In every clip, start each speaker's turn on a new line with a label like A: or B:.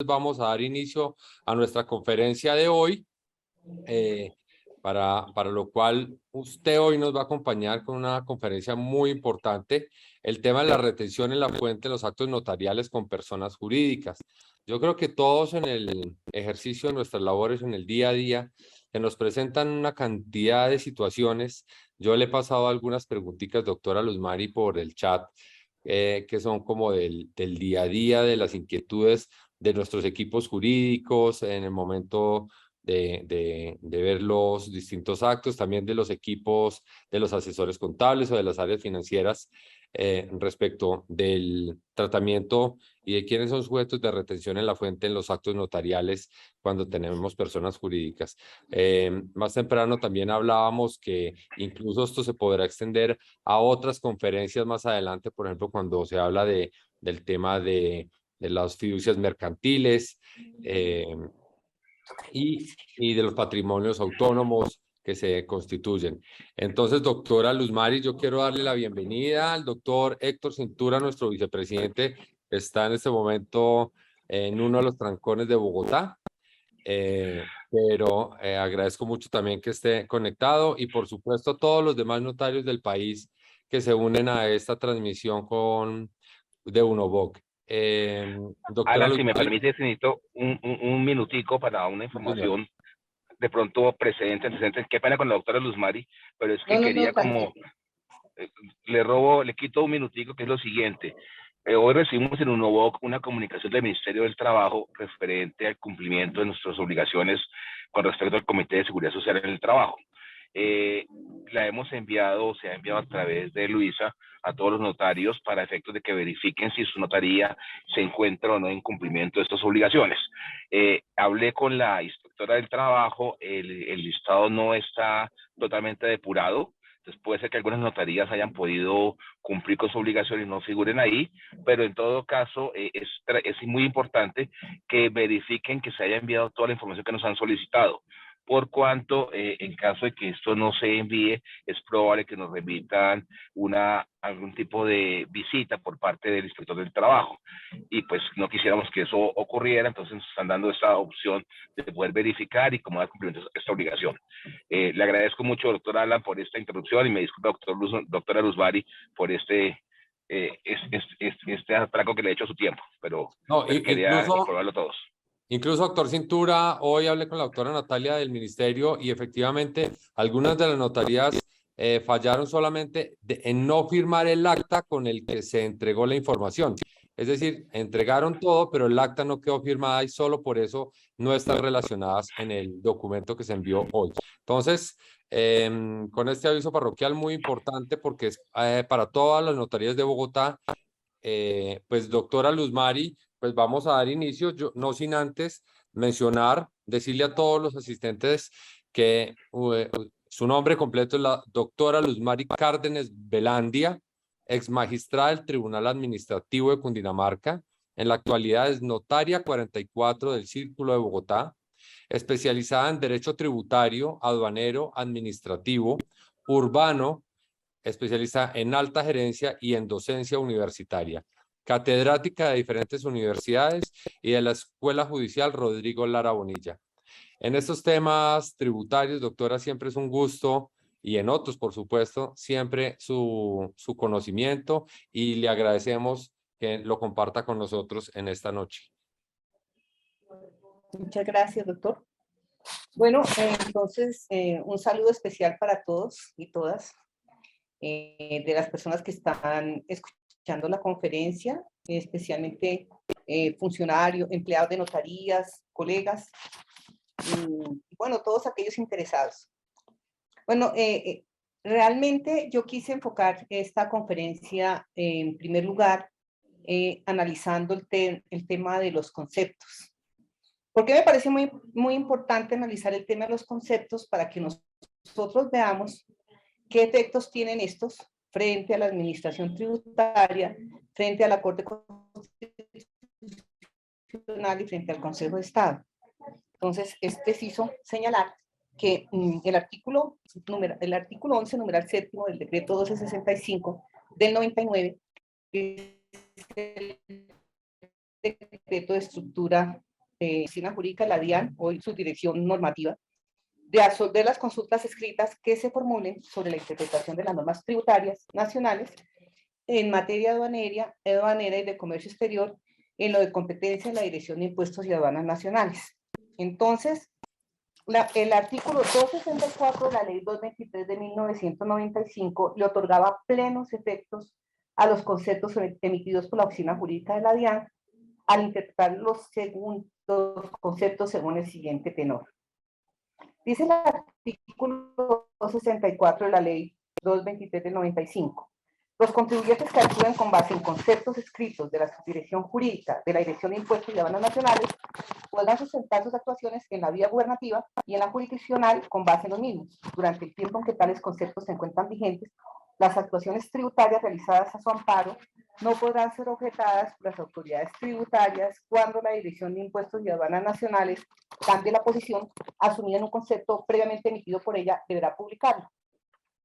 A: vamos a dar inicio a nuestra conferencia de hoy, para lo cual usted hoy nos va a acompañar con una conferencia muy importante, el tema de la retención en la fuente de los actos notariales con personas jurídicas. Yo creo que todos en el ejercicio de nuestras labores, en el día a día, que nos presentan una cantidad de situaciones. Yo le he pasado algunas preguntitas, doctora Luzmari, por el chat, que son como del día a día, de las inquietudes de nuestros equipos jurídicos en el momento de ver los distintos actos, también de los equipos de los asesores contables o de las áreas financieras, respecto del tratamiento y de quiénes son sujetos de retención en la fuente en los actos notariales cuando tenemos personas jurídicas. Más temprano también hablábamos que incluso esto se podrá extender a otras conferencias más adelante, por ejemplo, cuando se habla del tema de las fiducias mercantiles, y de los patrimonios autónomos que se constituyen. Entonces, doctora Luzmari, yo quiero darle la bienvenida al doctor Héctor Cintura, nuestro vicepresidente, que está en este momento en uno de los trancones de Bogotá. Pero agradezco mucho también que esté conectado y por supuesto a todos los demás notarios del país que se unen a esta transmisión de Unovoc. Doctora
B: Alan, si me
A: Luzmari.
B: permite, necesito un minutico para una
A: Sí, señor.
B: información de pronto antecedentes. Qué pena con la doctora Luzmari, pero es que
C: No,
B: quería como, le quito un minutico, que es lo siguiente. Hoy recibimos en Unovoc una comunicación del Ministerio del Trabajo referente al cumplimiento de nuestras obligaciones con respecto al Comité de Seguridad Social en el Trabajo. La hemos enviado, se ha enviado a través de Luisa a todos los notarios para efectos de que verifiquen si su notaría se encuentra o no en cumplimiento de estas obligaciones. Hablé con la inspectora del trabajo, el listado no está totalmente depurado. Entonces puede ser que algunas notarías hayan podido cumplir con su obligación y no figuren ahí, pero en todo caso es muy importante que verifiquen que se haya enviado toda la información que nos han solicitado, por cuanto en caso de que esto no se envíe, es probable que nos remitan algún tipo de visita por parte del inspector del trabajo. Y pues no quisiéramos que eso ocurriera, entonces nos están dando esta opción de poder verificar y cómo dar cumplimiento a esta obligación. Le agradezco mucho, doctor Alan, por esta interrupción y me disculpa, doctora Luzmari, por este atraco que le he hecho a su tiempo, pero
A: No,
B: quería informarlo a todos.
A: Incluso, doctor Cintura, hoy hablé con la doctora Natalia del ministerio y efectivamente algunas de las notarías fallaron solamente en no firmar el acta con el que se entregó la información. Es decir, entregaron todo, pero el acta no quedó firmada y solo por eso no están relacionadas en el documento que se envió hoy. Entonces, con este aviso parroquial muy importante porque es para todas las notarías de Bogotá, pues doctora Luzmari, pues vamos a dar inicio, yo, no sin antes mencionar, decirle a todos los asistentes que su nombre completo es la doctora Luzmari Cárdenas Velandia, ex magistrada del Tribunal Administrativo de Cundinamarca, en la actualidad es notaria 44 del Círculo de Bogotá, especializada en Derecho Tributario, Aduanero, Administrativo, Urbano, especialista en alta gerencia y en docencia universitaria, catedrática de diferentes universidades y de la Escuela Judicial Rodrigo Lara Bonilla. En estos temas tributarios, doctora, siempre es un gusto, y en otros, por supuesto, siempre su conocimiento, y le agradecemos que lo comparta con nosotros en esta noche.
C: Muchas gracias, doctor. Bueno, entonces, un saludo especial para todos y todas, de las personas que están escuchando la conferencia, especialmente funcionarios, empleados de notarías, colegas, y bueno, todos aquellos interesados. Bueno, realmente yo quise enfocar esta conferencia en primer lugar analizando el tema de los conceptos. Porque me parece muy importante analizar el tema de los conceptos para que nosotros veamos qué efectos tienen estos frente a la administración tributaria, frente a la Corte Constitucional y frente al Consejo de Estado. Entonces, es preciso señalar que el artículo 11, numeral séptimo del decreto 1265 del 99, es el decreto de estructura Oficina Jurídica de la DIAN, hoy su dirección normativa, de absolver las consultas escritas que se formulen sobre la interpretación de las normas tributarias nacionales en materia aduanera y de comercio exterior, en lo de competencia de la Dirección de Impuestos y Aduanas Nacionales. Entonces, el artículo 264 de la Ley 223 de 1995 le otorgaba plenos efectos a los conceptos emitidos por la Oficina Jurídica de la DIAN al interpretar los conceptos según el siguiente tenor. Dice el artículo 264 de la Ley 223 del 95. Los contribuyentes que actúen con base en conceptos escritos de la Subdirección Jurídica de la Dirección de Impuestos y Aduanas Nacionales podrán sustentar sus actuaciones en la vía gubernativa y en la jurisdiccional con base en los mismos. Durante el tiempo en que tales conceptos se encuentran vigentes, las actuaciones tributarias realizadas a su amparo no podrán ser objetadas por las autoridades tributarias cuando la Dirección de Impuestos y Aduanas Nacionales cambie la posición asumida en un concepto previamente emitido por ella, deberá publicarlo.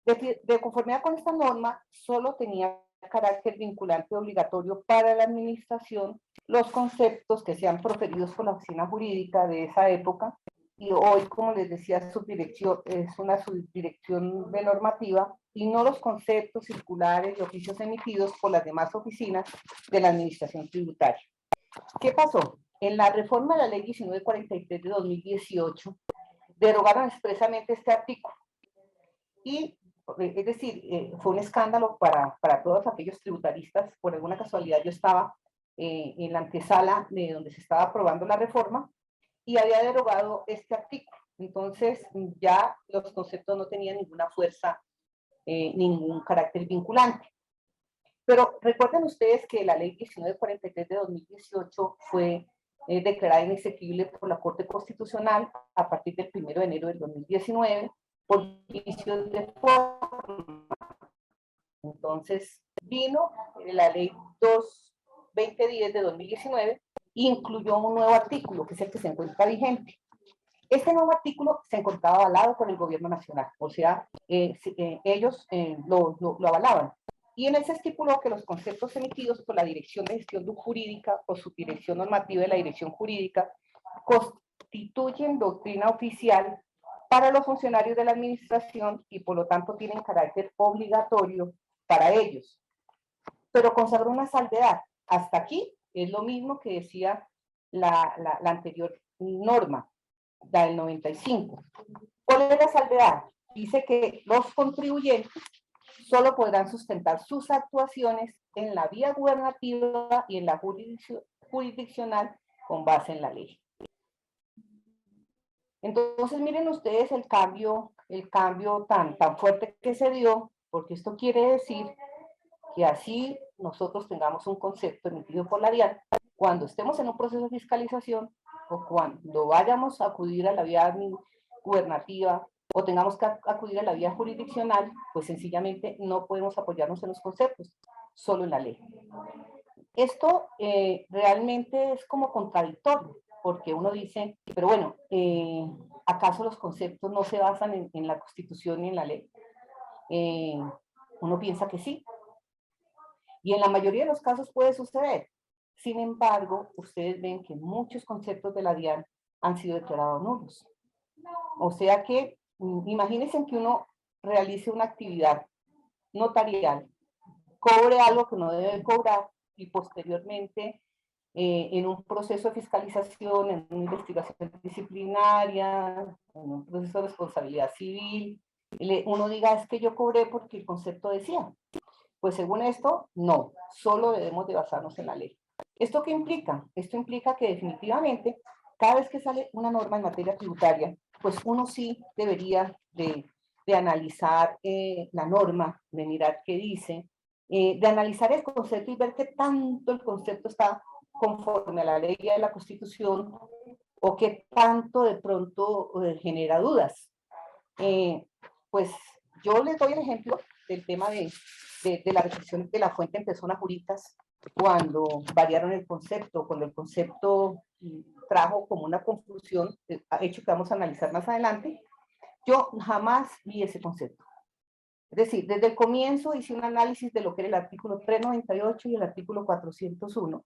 C: De conformidad con esta norma, solo tenía carácter vinculante obligatorio para la administración los conceptos que sean proferidos por la oficina jurídica de esa época, y hoy, como les decía, subdirección es una subdirección de normativa, y no los conceptos circulares y oficios emitidos por las demás oficinas de la administración tributaria. ¿Qué pasó? En la reforma de la ley 1943 de 2018, derogaron expresamente este artículo, y es decir, fue un escándalo para todos aquellos tributaristas. Por alguna casualidad yo estaba en la antesala de donde se estaba aprobando la reforma y había derogado este artículo. Entonces ya los conceptos no tenían ninguna fuerza, ningún carácter vinculante. Pero recuerden ustedes que la ley 1943 de 2018 fue declarada inexequible por la Corte Constitucional a partir del 1 de enero del 2019 por vicios de forma. Entonces vino la ley 2010 de 2019 e incluyó un nuevo artículo, que es el que se encuentra vigente. Este nuevo artículo se encontraba avalado por el gobierno nacional, o sea, ellos lo avalaban. Y en él se estipuló que los conceptos emitidos por la Dirección de Gestión Jurídica o Subdirección Normativa de la Dirección Jurídica constituyen doctrina oficial para los funcionarios de la administración y por lo tanto tienen carácter obligatorio para ellos. Pero consagró una salvedad. Hasta aquí es lo mismo que decía la anterior norma, la del 95. ¿Cuál es la salvedad? Dice que los contribuyentes solo podrán sustentar sus actuaciones en la vía gubernativa y en la jurisdiccional con base en la ley. Entonces miren ustedes el cambio tan fuerte que se dio, porque esto quiere decir que así nosotros tengamos un concepto emitido por la DIAN, cuando estemos en un proceso de fiscalización o cuando vayamos a acudir a la vía gubernativa o tengamos que acudir a la vía jurisdiccional, pues sencillamente no podemos apoyarnos en los conceptos, solo en la ley. Esto realmente es como contradictorio, porque uno dice, pero bueno, ¿acaso los conceptos no se basan en la Constitución ni en la ley? Uno piensa que sí. Y en la mayoría de los casos puede suceder. Sin embargo, ustedes ven que muchos conceptos de la DIAN han sido declarados nulos. O sea que, imagínense que uno realice una actividad notarial, cobre algo que no debe cobrar y posteriormente en un proceso de fiscalización, en una investigación disciplinaria, en un proceso de responsabilidad civil, uno diga, es que yo cobré porque el concepto decía. Pues según esto, no, solo debemos de basarnos en la ley. ¿Esto qué implica? Esto implica que definitivamente, cada vez que sale una norma en materia tributaria, pues uno sí debería de analizar la norma, de mirar qué dice, de analizar el concepto y ver qué tanto el concepto está conforme a la ley y a la Constitución, o qué tanto de pronto genera dudas. Pues yo les doy el ejemplo del tema de la restricción de la fuente en personas jurídicas, cuando variaron el concepto, cuando el concepto trajo como una confusión, hecho que vamos a analizar más adelante. Yo jamás vi ese concepto. Es decir, desde el comienzo hice un análisis de lo que era el artículo 398 y el artículo 401,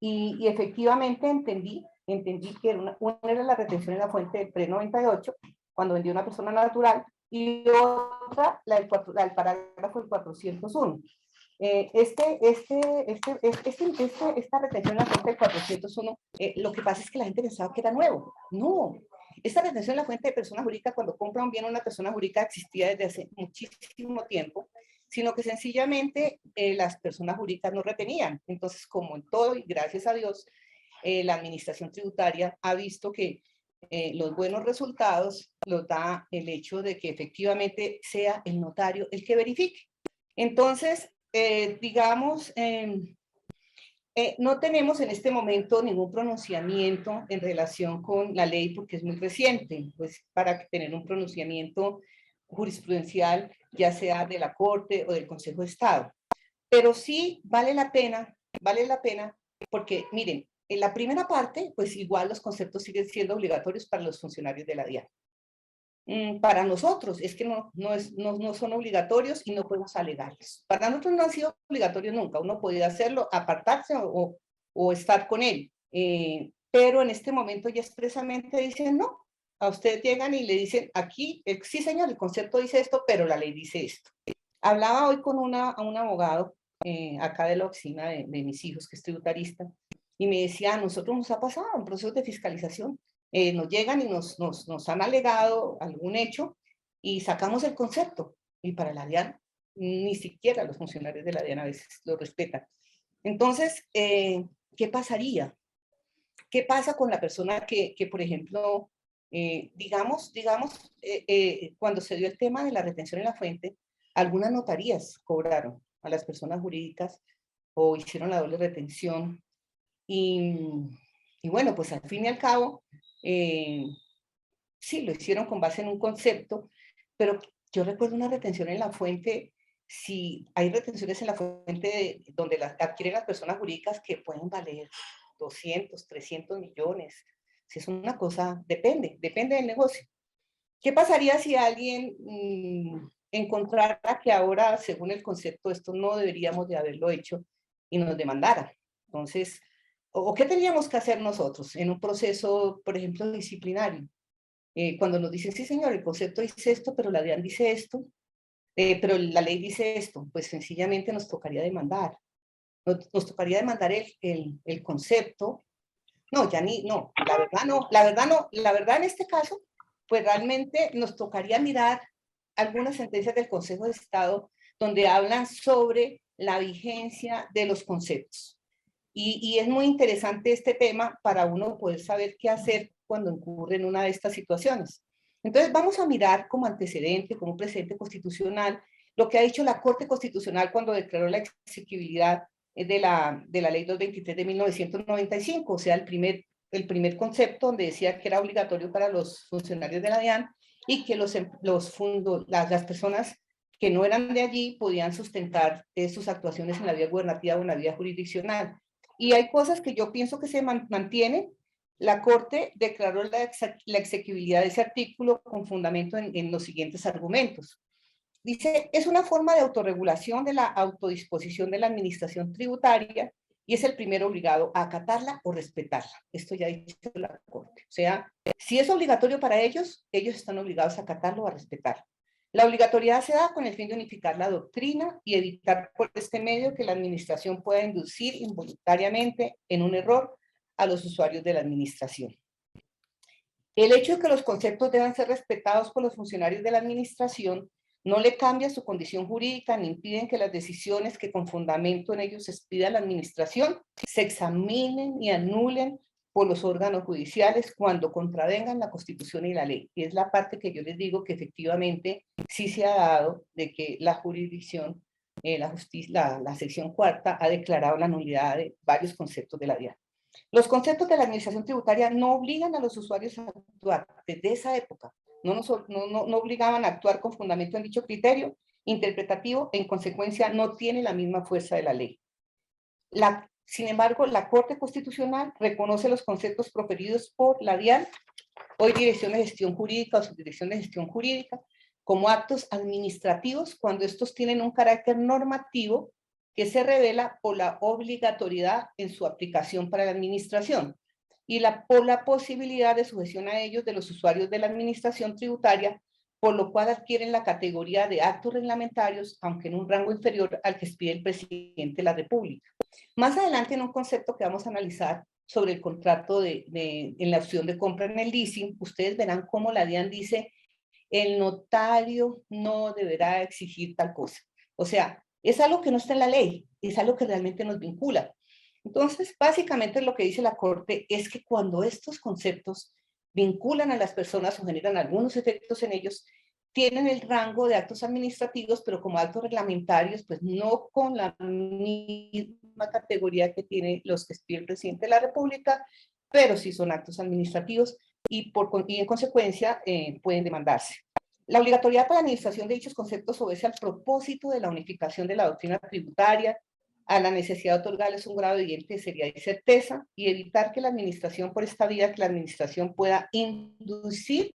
C: y efectivamente entendí entendí que una era la retención en la fuente del pre-98, cuando vendía una persona natural, y otra, del parágrafo del 401. Esta retención en la fuente del 401, lo que pasa es que la gente pensaba que era nuevo. No, esta retención en la fuente de persona jurídica, cuando compra un bien a una persona jurídica, existía desde hace muchísimo tiempo, sino que sencillamente las personas jurídicas no retenían. Entonces, como en todo, y gracias a Dios, la administración tributaria ha visto que los buenos resultados los da el hecho de que efectivamente sea el notario el que verifique. Entonces, digamos, no tenemos en este momento ningún pronunciamiento en relación con la ley porque es muy reciente, pues para tener un pronunciamiento jurisprudencial, ya sea de la Corte o del Consejo de Estado. Pero sí vale la pena, porque miren, en la primera parte, pues igual los conceptos siguen siendo obligatorios para los funcionarios de la DIAN. Para nosotros es que no son obligatorios y no podemos alegarlos. Para nosotros no han sido obligatorios nunca, uno podía hacerlo, apartarse o estar con él. Pero en este momento ya expresamente dicen no. A ustedes llegan y le dicen aquí, sí señor, el concepto dice esto, pero la ley dice esto. Hablaba hoy con un abogado acá de la oficina de mis hijos, que es tributarista, y me decía, a nosotros nos ha pasado en procesos de fiscalización, nos llegan y nos han alegado algún hecho y sacamos el concepto, y para la DIAN, ni siquiera los funcionarios de la DIAN a veces lo respetan. Entonces, ¿qué pasaría? ¿Qué pasa con la persona que por ejemplo, digamos, cuando se dio el tema de la retención en la fuente, algunas notarías cobraron a las personas jurídicas o hicieron la doble retención y bueno, pues al fin y al cabo, sí, lo hicieron con base en un concepto, pero yo recuerdo una retención en la fuente, si hay retenciones en la fuente donde las adquieren las personas jurídicas que pueden valer 200, 300 millones. Si es una cosa, depende del negocio. ¿Qué pasaría si alguien encontrara que ahora, según el concepto, esto no deberíamos de haberlo hecho y nos demandara? Entonces, ¿o qué tendríamos que hacer nosotros en un proceso, por ejemplo, disciplinario? Cuando nos dicen, sí señor, el concepto dice esto, pero la DIAN dice esto, pero la ley dice esto, pues sencillamente nos tocaría demandar. Nos tocaría demandar el concepto. No, ya no, la verdad en este caso, pues realmente nos tocaría mirar algunas sentencias del Consejo de Estado donde hablan sobre la vigencia de los conceptos. Y es muy interesante este tema para uno poder saber qué hacer cuando incurre en una de estas situaciones. Entonces vamos a mirar como antecedente, como precedente constitucional, lo que ha dicho la Corte Constitucional cuando declaró la exequibilidad de la Ley 223 de 1995, o sea, el primer concepto donde decía que era obligatorio para los funcionarios de la DIAN y que las personas que no eran de allí podían sustentar sus actuaciones en la vía gubernativa o en la vía jurisdiccional. Y hay cosas que yo pienso que se mantienen. La Corte declaró la exequibilidad de ese artículo con fundamento en los siguientes argumentos. Dice, es una forma de autorregulación de la autodisposición de la administración tributaria y es el primero obligado a acatarla o respetarla. Esto ya ha dicho la Corte. O sea, si es obligatorio para ellos, ellos están obligados a acatarlo o a respetarlo. La obligatoriedad se da con el fin de unificar la doctrina y evitar por este medio que la administración pueda inducir involuntariamente en un error a los usuarios de la administración. El hecho de que los conceptos deban ser respetados por los funcionarios de la administración no le cambia su condición jurídica ni impiden que las decisiones que con fundamento en ellos expida la administración se examinen y anulen por los órganos judiciales cuando contravengan la Constitución y la ley. Y es la parte que yo les digo que efectivamente sí se ha dado de que la jurisdicción, la sección cuarta ha declarado la nulidad de varios conceptos de la DIAN. Los conceptos de la administración tributaria no obligan a los usuarios a actuar desde esa época. No obligaban a actuar con fundamento en dicho criterio interpretativo, en consecuencia no tiene la misma fuerza de la ley. Sin embargo, la Corte Constitucional reconoce los conceptos proferidos por la DIAN, hoy Dirección de Gestión Jurídica o Subdirección de Gestión Jurídica, como actos administrativos cuando estos tienen un carácter normativo que se revela por la obligatoriedad en su aplicación para la administración. y por la posibilidad de sujeción a ellos de los usuarios de la administración tributaria, por lo cual adquieren la categoría de actos reglamentarios, aunque en un rango inferior al que expide el presidente de la República. Más adelante, en un concepto que vamos a analizar sobre el contrato en la opción de compra en el leasing, ustedes verán cómo la DIAN dice el notario no deberá exigir tal cosa. O sea, es algo que no está en la ley, es algo que realmente nos vincula. Entonces, básicamente lo que dice la Corte es que cuando estos conceptos vinculan a las personas o generan algunos efectos en ellos, tienen el rango de actos administrativos, pero como actos reglamentarios, pues no con la misma categoría que tiene los que expide el presidente de la República, pero sí son actos administrativos y en consecuencia pueden demandarse. La obligatoriedad para la administración de dichos conceptos obedece al propósito de la unificación de la doctrina tributaria, a la necesidad de otorgarles un grado evidente de seriedad y certeza y evitar que la administración, por esta vía, que la administración pueda inducir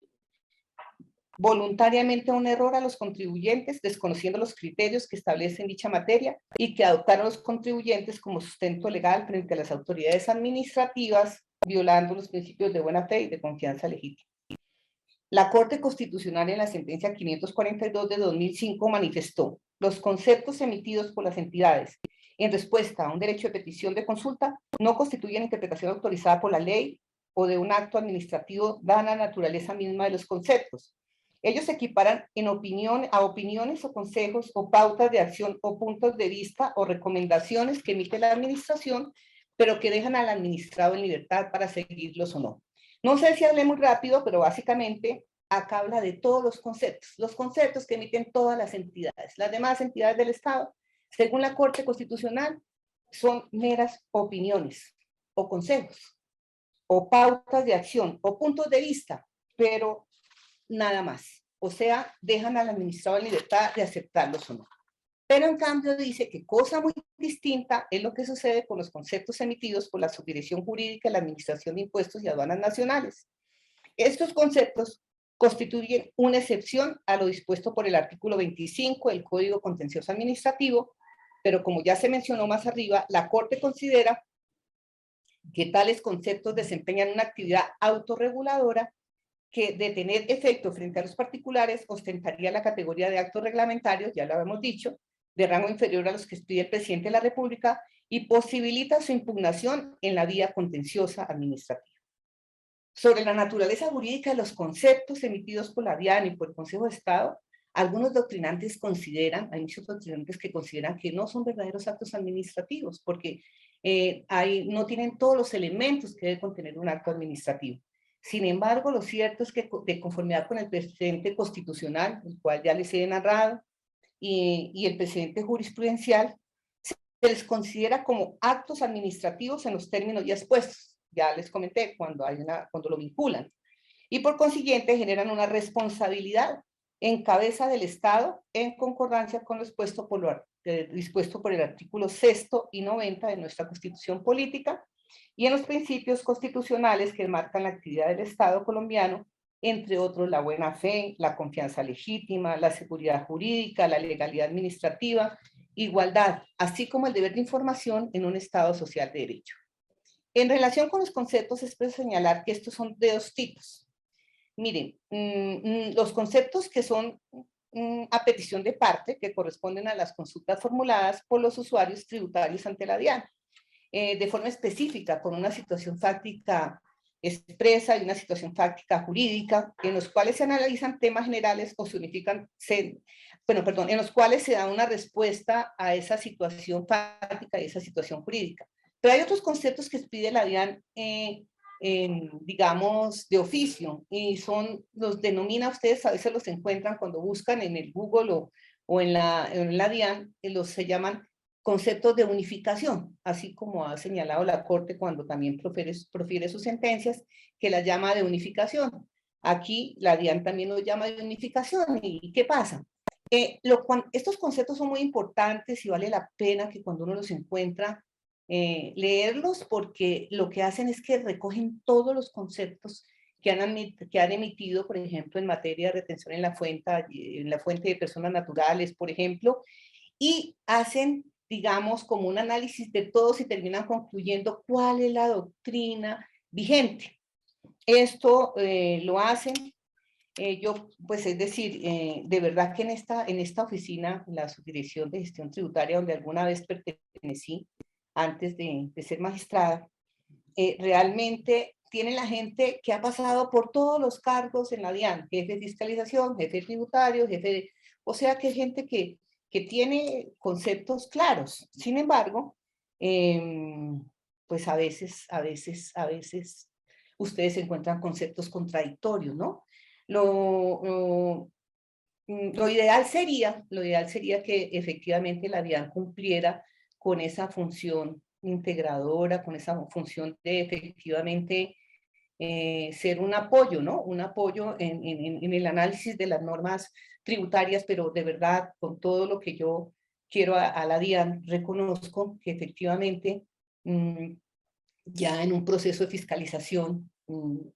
C: voluntariamente un error a los contribuyentes, desconociendo los criterios que establecen dicha materia y que adoptaron los contribuyentes como sustento legal frente a las autoridades administrativas, violando los principios de buena fe y de confianza legítima. La Corte Constitucional en la sentencia 542 de 2005 manifestó: los conceptos emitidos por las entidades en respuesta a un derecho de petición de consulta no constituyen interpretación autorizada por la ley o de un acto administrativo dada la naturaleza misma de los conceptos. Ellos se equiparan a opiniones o consejos o pautas de acción o puntos de vista o recomendaciones que emite la administración, pero que dejan al administrado en libertad para seguirlos o no. No sé si hablé muy rápido, pero básicamente acá habla de todos los conceptos que emiten todas las entidades. Las demás entidades del Estado, según la Corte Constitucional, son meras opiniones o consejos o pautas de acción o puntos de vista, pero nada más. O sea, dejan al administrado en libertad de aceptarlos o no. Pero en cambio dice que cosa muy distinta es lo que sucede con los conceptos emitidos por la Subdirección Jurídica de la Administración de Impuestos y Aduanas Nacionales. Estos conceptos constituyen una excepción a lo dispuesto por el artículo 25 del Código Contencioso Administrativo, pero como ya se mencionó más arriba, la Corte considera que tales conceptos desempeñan una actividad autorreguladora que, de tener efecto frente a los particulares, ostentaría la categoría de actos reglamentarios, ya lo habíamos dicho, de rango inferior a los que expide el presidente de la República y posibilita su impugnación en la vía contenciosa administrativa. Sobre la naturaleza jurídica de los conceptos emitidos por la DIAN y por el Consejo de Estado, algunos doctrinantes consideran, hay muchos doctrinantes que consideran que no son verdaderos actos administrativos, porque no tienen todos los elementos que debe contener un acto administrativo. Sin embargo, lo cierto es que de conformidad con el precedente constitucional, el cual ya les he narrado, y el precedente jurisprudencial, se les considera como actos administrativos en los términos ya expuestos. Ya les comenté cuando lo vinculan. Y por consiguiente generan una responsabilidad en cabeza del Estado en concordancia con lo dispuesto por el artículo 6 y 90 de nuestra Constitución Política y en los principios constitucionales que marcan la actividad del Estado colombiano, entre otros la buena fe, la confianza legítima, la seguridad jurídica, la legalidad administrativa, igualdad, así como el deber de información en un Estado social de derecho. En relación con los conceptos, es preciso señalar que estos son de dos tipos. Miren, los conceptos que son a petición de parte, que corresponden a las consultas formuladas por los usuarios tributarios ante la DIAN, de forma específica, con una situación fáctica expresa y una situación fáctica jurídica, en los cuales se analizan temas generales o se unifican, en los cuales se da una respuesta a esa situación fáctica y esa situación jurídica. Pero hay otros conceptos que pide la DIAN, digamos, de oficio, y los denomina ustedes, a veces los encuentran cuando buscan en el Google o en la DIAN, se llaman conceptos de unificación, así como ha señalado la Corte cuando también profiere sus sentencias, que las llama de unificación. Aquí la DIAN también lo llama de unificación. ¿Y qué pasa? Estos conceptos son muy importantes y vale la pena que cuando uno los encuentra, leerlos, porque lo que hacen es que recogen todos los conceptos que han emitido, por ejemplo, en materia de retención en la fuente de personas naturales, por ejemplo, y hacen, digamos, como un análisis de todos y terminan concluyendo cuál es la doctrina vigente. Esto lo hacen, yo, pues es decir, de verdad que en esta oficina, la Subdirección de Gestión Tributaria, donde alguna vez pertenecí antes de ser magistrada, realmente tienen la gente que ha pasado por todos los cargos en la DIAN, jefe de fiscalización, jefe tributario, jefe de... O sea que es gente que tiene conceptos claros. Sin embargo, pues a veces ustedes encuentran conceptos contradictorios, ¿no? Lo ideal sería que efectivamente la DIAN cumpliera con esa función integradora, con esa función de efectivamente ser un apoyo, ¿no? Un apoyo en el análisis de las normas tributarias, pero de verdad, con todo lo que yo quiero a la DIAN, reconozco que efectivamente ya en un proceso de fiscalización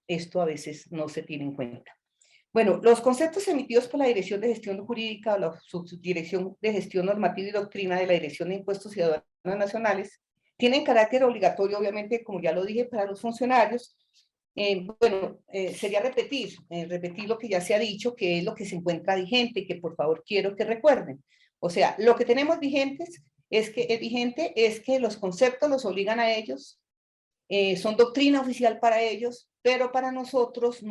C: esto a veces no se tiene en cuenta. Bueno, los conceptos emitidos por la Dirección de Gestión Jurídica o la Subdirección de Gestión Normativa y Doctrina de la Dirección de Impuestos y Aduanas Nacionales tienen carácter obligatorio, obviamente, como ya lo dije, para los funcionarios. Sería repetir lo que ya se ha dicho, que es lo que se encuentra vigente, que por favor quiero que recuerden. O sea, lo que tenemos vigente es que los conceptos los obligan a ellos, son doctrina oficial para ellos, pero para nosotros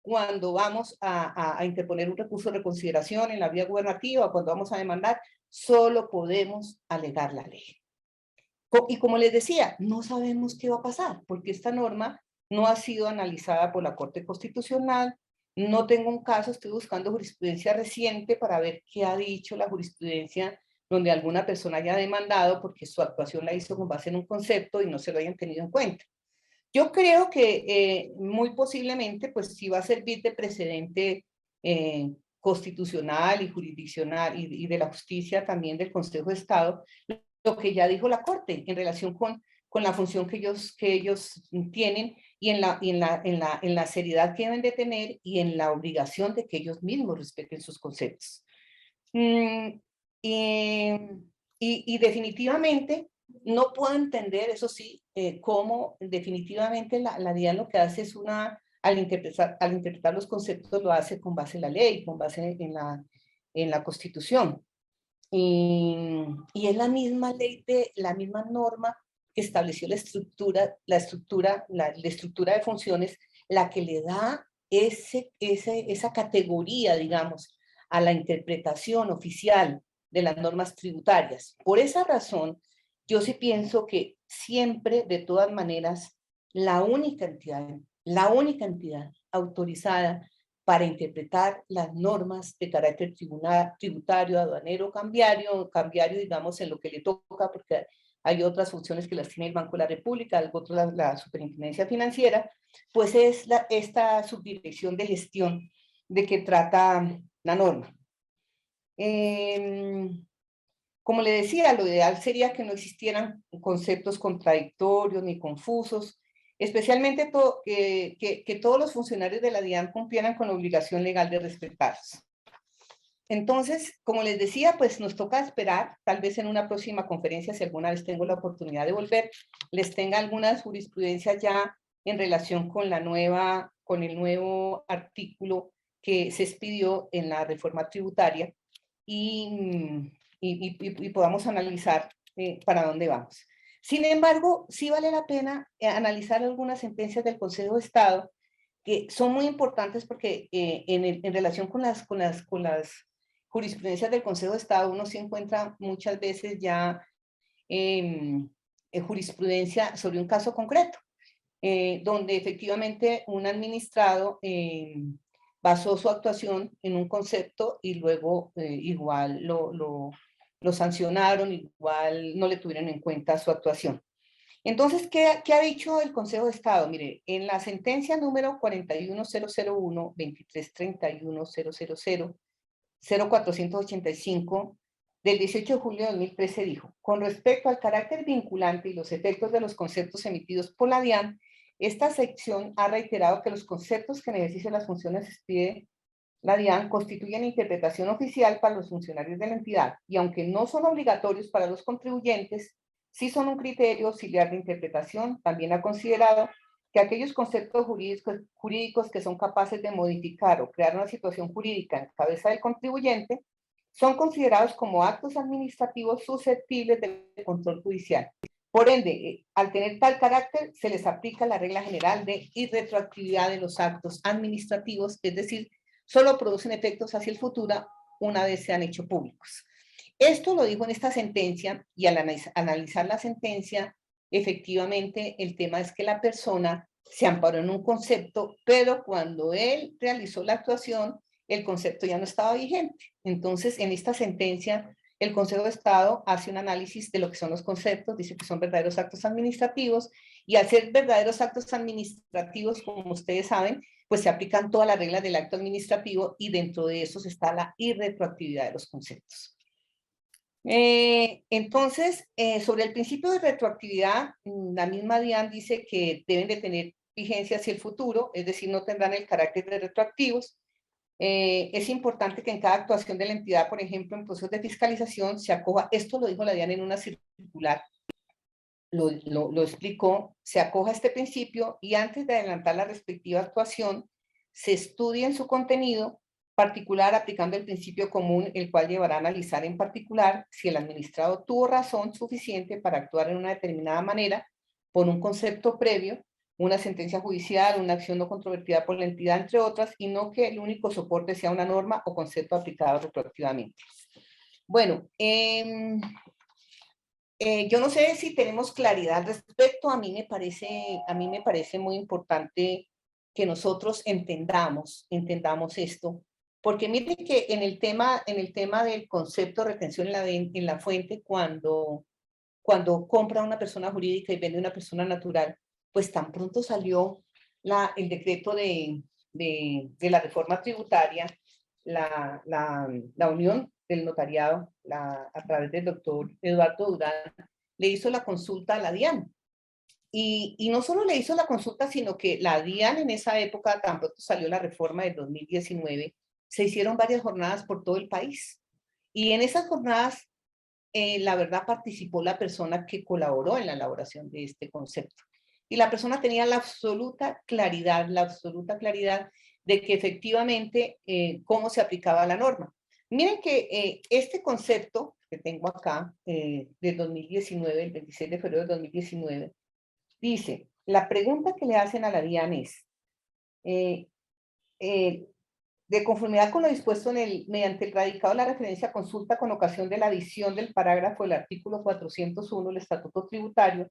C: cuando vamos a interponer un recurso de reconsideración en la vía gubernativa, cuando vamos a demandar, solo podemos alegar la ley. Y como les decía, no sabemos qué va a pasar, porque esta norma no ha sido analizada por la Corte Constitucional, no tengo un caso, estoy buscando jurisprudencia reciente para ver qué ha dicho la jurisprudencia donde alguna persona haya demandado porque su actuación la hizo con base en un concepto y no se lo hayan tenido en cuenta. Yo creo que muy posiblemente pues sí va a servir de precedente constitucional y jurisdiccional y de la justicia también del Consejo de Estado, lo que ya dijo la Corte en relación con la función que ellos tienen y en la seriedad que deben de tener y en la obligación de que ellos mismos respeten sus conceptos. Y definitivamente no puedo entender, eso sí, cómo definitivamente la DIAN lo que hace es al interpretar los conceptos lo hace con base en la ley, con base en la Constitución. Y es la misma ley, la misma norma que estableció la estructura de funciones, la que le da esa categoría, digamos, a la interpretación oficial de las normas tributarias. Por esa razón, yo sí pienso que siempre, de todas maneras, la única entidad autorizada para interpretar las normas de carácter tributario, aduanero, cambiario, digamos, en lo que le toca, porque hay otras funciones que las tiene el Banco de la República, algo otro la Superintendencia Financiera, pues es esta subdirección de gestión de que trata la norma. Como le decía, lo ideal sería que no existieran conceptos contradictorios ni confusos, especialmente que todos los funcionarios de la DIAN cumplieran con la obligación legal de respetarlos. Entonces, como les decía, pues nos toca esperar, tal vez en una próxima conferencia, si alguna vez tengo la oportunidad de volver, les tenga algunas jurisprudencias ya en relación con el nuevo artículo que se expidió en la reforma tributaria y podamos analizar para dónde vamos. Sin embargo, sí vale la pena analizar algunas sentencias del Consejo de Estado que son muy importantes porque en relación con las jurisprudencias del Consejo de Estado uno se encuentra muchas veces ya jurisprudencia sobre un caso concreto, donde efectivamente un administrado basó su actuación en un concepto y luego igual lo sancionaron, igual no le tuvieron en cuenta su actuación. Entonces, ¿qué ha dicho el Consejo de Estado? Mire, en la sentencia número 41001, 2331.000, 0485, del 18 de julio de 2013 dijo, con respecto al carácter vinculante y los efectos de los conceptos emitidos por la DIAN, esta sección ha reiterado que los conceptos que en ejercicio de las funciones expide la DIAN constituyen interpretación oficial para los funcionarios de la entidad y aunque no son obligatorios para los contribuyentes, sí son un criterio auxiliar de interpretación. También ha considerado que aquellos conceptos jurídicos que son capaces de modificar o crear una situación jurídica en cabeza del contribuyente son considerados como actos administrativos susceptibles de control judicial. Por ende, al tener tal carácter, se les aplica la regla general de irretroactividad de los actos administrativos, es decir, solo producen efectos hacia el futuro una vez sean hechos públicos. Esto lo dijo en esta sentencia, y al analizar la sentencia, efectivamente el tema es que la persona se amparó en un concepto, pero cuando él realizó la actuación, el concepto ya no estaba vigente. Entonces, en esta sentencia, el Consejo de Estado hace un análisis de lo que son los conceptos, dice que son verdaderos actos administrativos, y al ser verdaderos actos administrativos, como ustedes saben, pues se aplican todas las reglas del acto administrativo, y dentro de esos está la irretroactividad de los conceptos. Entonces, sobre el principio de retroactividad, la misma DIAN dice que deben de tener vigencia hacia el futuro, es decir, no tendrán el carácter de retroactivos. Es importante que en cada actuación de la entidad, por ejemplo, en procesos de fiscalización, se acoja, esto lo dijo la DIAN en una circular, lo explicó, se acoja a este principio y antes de adelantar la respectiva actuación, se estudie en su contenido particular aplicando el principio común, el cual llevará a analizar en particular si el administrado tuvo razón suficiente para actuar en una determinada manera por un concepto previo, una sentencia judicial, una acción no controvertida por la entidad, entre otras, y no que el único soporte sea una norma o concepto aplicado retroactivamente. Bueno, yo no sé si tenemos claridad al respecto. A mí me parece muy importante que nosotros entendamos esto, porque mire que en el tema del concepto de retención en la fuente, cuando compra una persona jurídica y vende una persona natural, pues tan pronto salió el decreto de la reforma tributaria, la Unión del Notariado, a través del doctor Eduardo Durán, le hizo la consulta a la DIAN. Y no solo le hizo la consulta, sino que la DIAN en esa época, tan pronto salió la reforma del 2019, se hicieron varias jornadas por todo el país. Y en esas jornadas, la verdad, participó la persona que colaboró en la elaboración de este concepto. Y la persona tenía la absoluta claridad de que efectivamente cómo se aplicaba la norma. Miren que este concepto que tengo acá, del 2019, el 26 de febrero de 2019, dice, la pregunta que le hacen a la DIAN es, de conformidad con lo dispuesto mediante el radicado de la referencia a consulta con ocasión de la adición del parágrafo del artículo 401 del Estatuto Tributario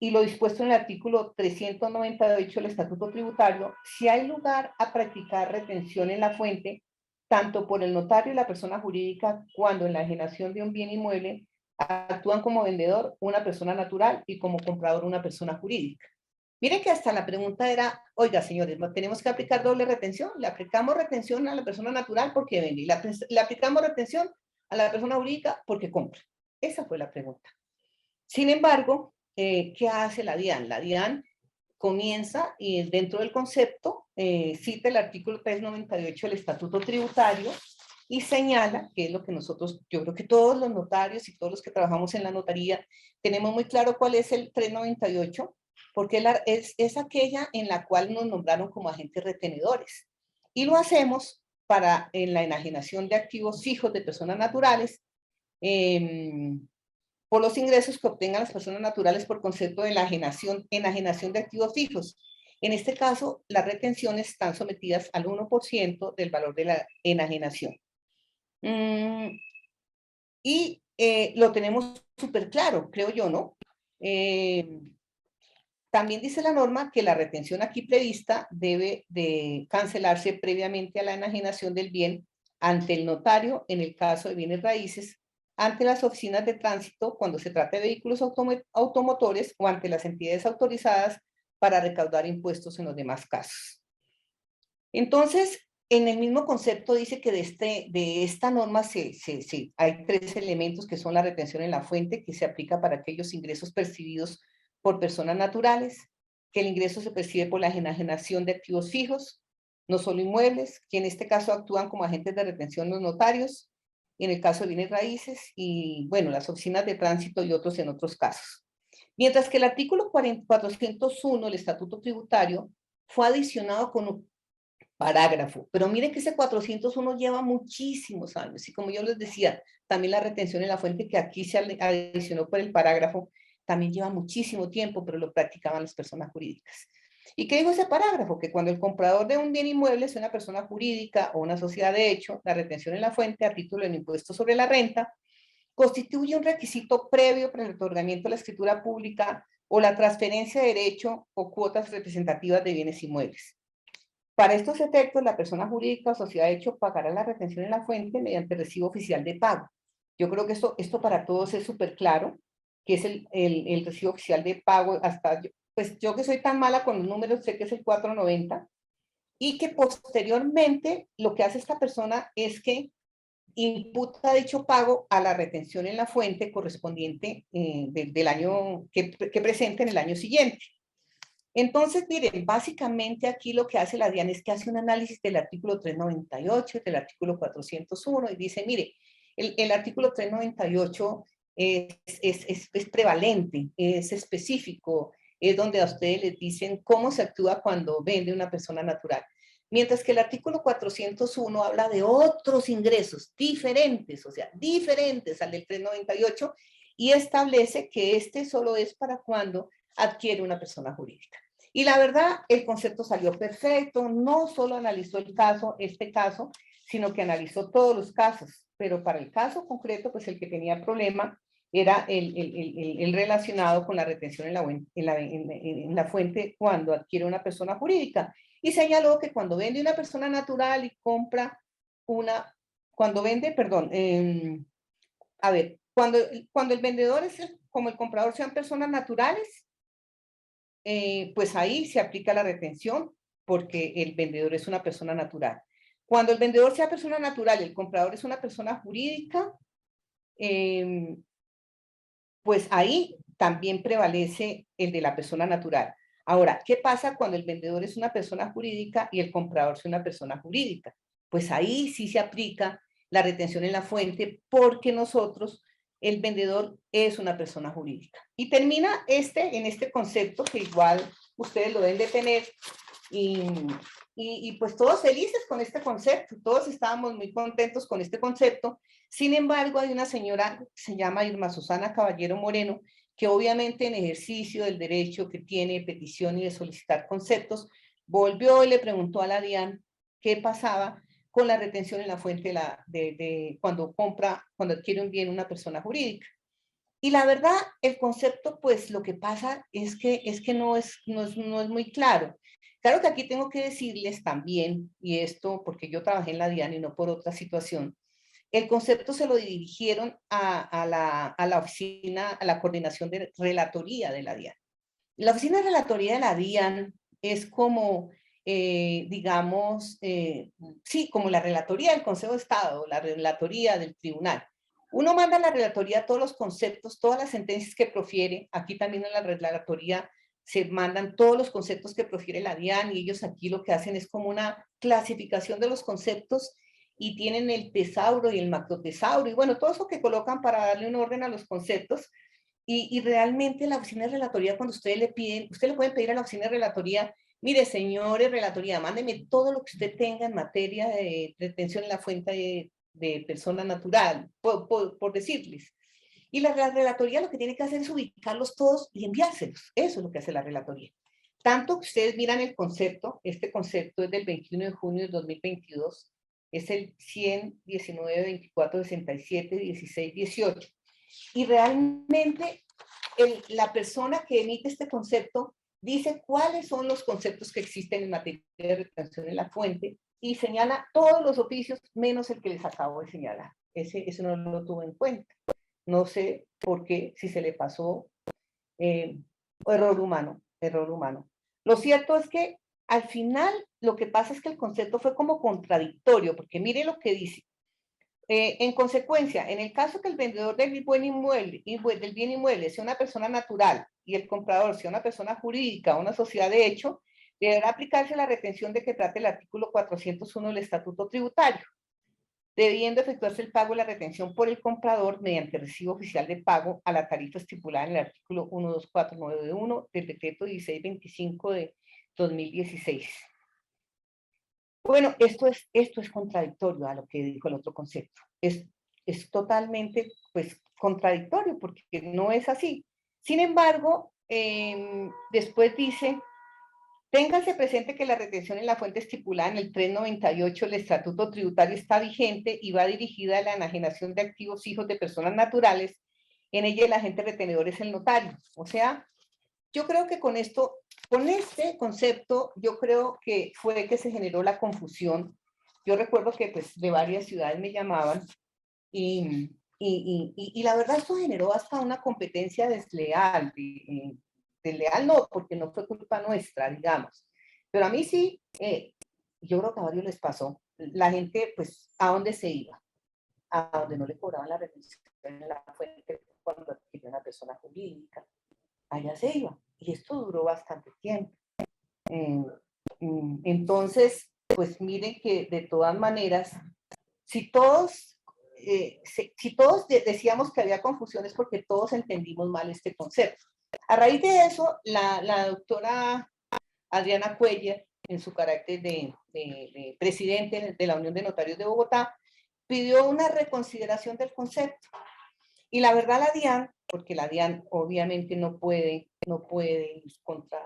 C: y lo dispuesto en el artículo 398 del Estatuto Tributario, si hay lugar a practicar retención en la fuente, tanto por el notario y la persona jurídica, cuando en la enajenación de un bien inmueble actúan como vendedor una persona natural y como comprador una persona jurídica. Miren que hasta la pregunta era, oiga, señores, ¿tenemos que aplicar doble retención? ¿Le aplicamos retención a la persona natural porque vende? ¿Y le aplicamos retención a la persona jurídica porque compra? Esa fue la pregunta. Sin embargo, ¿qué hace la DIAN? La DIAN comienza y dentro del concepto cita el artículo 398 del Estatuto Tributario y señala, que es lo que nosotros, yo creo que todos los notarios y todos los que trabajamos en la notaría tenemos muy claro cuál es el 398, porque es aquella en la cual nos nombraron como agentes retenedores. Y lo hacemos en la enajenación de activos fijos de personas naturales, por los ingresos que obtengan las personas naturales por concepto de la enajenación de activos fijos. En este caso, las retenciones están sometidas al 1% del valor de la enajenación. Y lo tenemos súper claro, creo yo, ¿no? También dice la norma que la retención aquí prevista debe de cancelarse previamente a la enajenación del bien ante el notario en el caso de bienes raíces, ante las oficinas de tránsito cuando se trata de vehículos automotores o ante las entidades autorizadas para recaudar impuestos en los demás casos. Entonces, en el mismo concepto dice que de esta norma hay tres elementos que son la retención en la fuente, que se aplica para aquellos ingresos percibidos por personas naturales, que el ingreso se percibe por la enajenación de activos fijos, no solo inmuebles, que en este caso actúan como agentes de retención los notarios, en el caso de bienes raíces, y bueno, las oficinas de tránsito y otros en otros casos. Mientras que el artículo 401 del Estatuto Tributario fue adicionado con un parágrafo, pero mire que ese 401 lleva muchísimos años, y como yo les decía, también la retención en la fuente que aquí se adicionó por el parágrafo, también lleva muchísimo tiempo, pero lo practicaban las personas jurídicas. ¿Y qué dijo ese parágrafo? Que cuando el comprador de un bien inmueble es una persona jurídica o una sociedad de hecho, la retención en la fuente a título del impuesto sobre la renta constituye un requisito previo para el otorgamiento de la escritura pública o la transferencia de derecho o cuotas representativas de bienes inmuebles. Para estos efectos, la persona jurídica o sociedad de hecho pagará la retención en la fuente mediante recibo oficial de pago. Yo creo que esto para todos es súper claro, que es el recibo oficial de pago, hasta pues yo que soy tan mala con los números, sé que es el 490, y que posteriormente lo que hace esta persona es que imputa dicho pago a la retención en la fuente correspondiente del año que presente en el año siguiente. Entonces, miren, básicamente aquí lo que hace la DIAN es que hace un análisis del artículo 398, del artículo 401, y dice, mire, el artículo 398 es prevalente, es específico, es donde a ustedes les dicen cómo se actúa cuando vende una persona natural. Mientras que el artículo 401 habla de otros ingresos diferentes, o sea, diferentes al del 398, y establece que este solo es para cuando adquiere una persona jurídica. Y la verdad, el concepto salió perfecto, no solo analizó este caso, sino que analizó todos los casos, pero para el caso concreto, pues el que tenía problema era el relacionado con la retención en la fuente cuando adquiere una persona jurídica. Y señaló que cuando vende una persona natural y compra cuando vende, perdón, cuando el vendedor como el comprador sean personas naturales, pues ahí se aplica la retención porque el vendedor es una persona natural. Cuando el vendedor sea persona natural y el comprador es una persona jurídica, pues ahí también prevalece el de la persona natural. Ahora, ¿qué pasa cuando el vendedor es una persona jurídica y el comprador es una persona jurídica? Pues ahí sí se aplica la retención en la fuente porque el vendedor es una persona jurídica. Y termina en este concepto que igual ustedes lo deben de tener y pues todos felices con este concepto, todos estábamos muy contentos con este concepto. Sin embargo, hay una señora que se llama Irma Susana Caballero Moreno, que obviamente en ejercicio del derecho que tiene de petición y de solicitar conceptos, volvió y le preguntó a la DIAN qué pasaba con la retención en la fuente cuando adquiere un bien una persona jurídica. Y la verdad, el concepto, pues lo que pasa es que no es muy claro. Claro que aquí tengo que decirles también, y esto porque yo trabajé en la DIAN y no por otra situación, el concepto se lo dirigieron a la oficina, a la coordinación de relatoría de la DIAN. La oficina de relatoría de la DIAN es como, digamos, sí, como la relatoría del Consejo de Estado, la relatoría del tribunal. Uno manda a la relatoría todos los conceptos, todas las sentencias que profiere. Aquí también en la relatoría se mandan todos los conceptos que profiere la DIAN y ellos aquí lo que hacen es como una clasificación de los conceptos y tienen el tesauro y el macrotesauro y bueno, todo eso que colocan para darle un orden a los conceptos. Y realmente la oficina de relatoría, cuando ustedes le pueden pedir a la oficina de relatoría, mire, señores, relatoría, mándeme todo lo que usted tenga en materia de retención en la fuente de persona natural, por decirles. Y la relatoría lo que tiene que hacer es ubicarlos todos y enviárselos. Eso es lo que hace la relatoría. Tanto que ustedes miran el concepto, este concepto es del 21 de junio de 2022, es el 100, 19, 24, 67, 16, 18. Y realmente la persona que emite este concepto dice cuáles son los conceptos que existen en materia de retención en la fuente y señala todos los oficios menos el que les acabo de señalar. Ese no lo tuvo en cuenta. No sé por qué, si se le pasó error humano. Lo cierto es que al final lo que pasa es que el concepto fue como contradictorio, porque mire lo que dice. En consecuencia, en el caso que el vendedor del bien inmueble sea una persona natural y el comprador sea una persona jurídica o una sociedad de hecho, deberá aplicarse la retención de que trate el artículo 401 del Estatuto Tributario. debiendo efectuarse el pago de la retención por el comprador mediante recibo oficial de pago a la tarifa estipulada en el artículo 1249.1 del decreto 1625 de 2016. Bueno, esto es contradictorio a lo que dijo el otro concepto. Es totalmente, pues, contradictorio porque no es así. Sin embargo, después dice: ténganse presente que la retención en la fuente estipulada en el 398 del Estatuto Tributario está vigente y va dirigida a la enajenación de activos hijos de personas naturales. En ella el agente retenedor es el notario. O sea, yo creo que con esto, con este concepto, yo creo que fue que se generó la confusión. Yo recuerdo que pues de varias ciudades me llamaban y la verdad esto generó hasta una competencia desleal. Desleal no, porque no fue culpa nuestra, digamos. Pero a mí sí, yo creo que a varios les pasó. La gente, pues, ¿a dónde se iba? A donde no le cobraban la retención en la fuente cuando adquirió una persona jurídica. Allá se iba. Y esto duró bastante tiempo. Entonces, pues miren que de todas maneras, si todos decíamos que había confusiones porque todos entendimos mal este concepto. A raíz de eso, la doctora Adriana Cuellar, en su carácter de presidente de la Unión de Notarios de Bogotá, pidió una reconsideración del concepto. Y la verdad la DIAN, porque la DIAN obviamente no puede ir contra,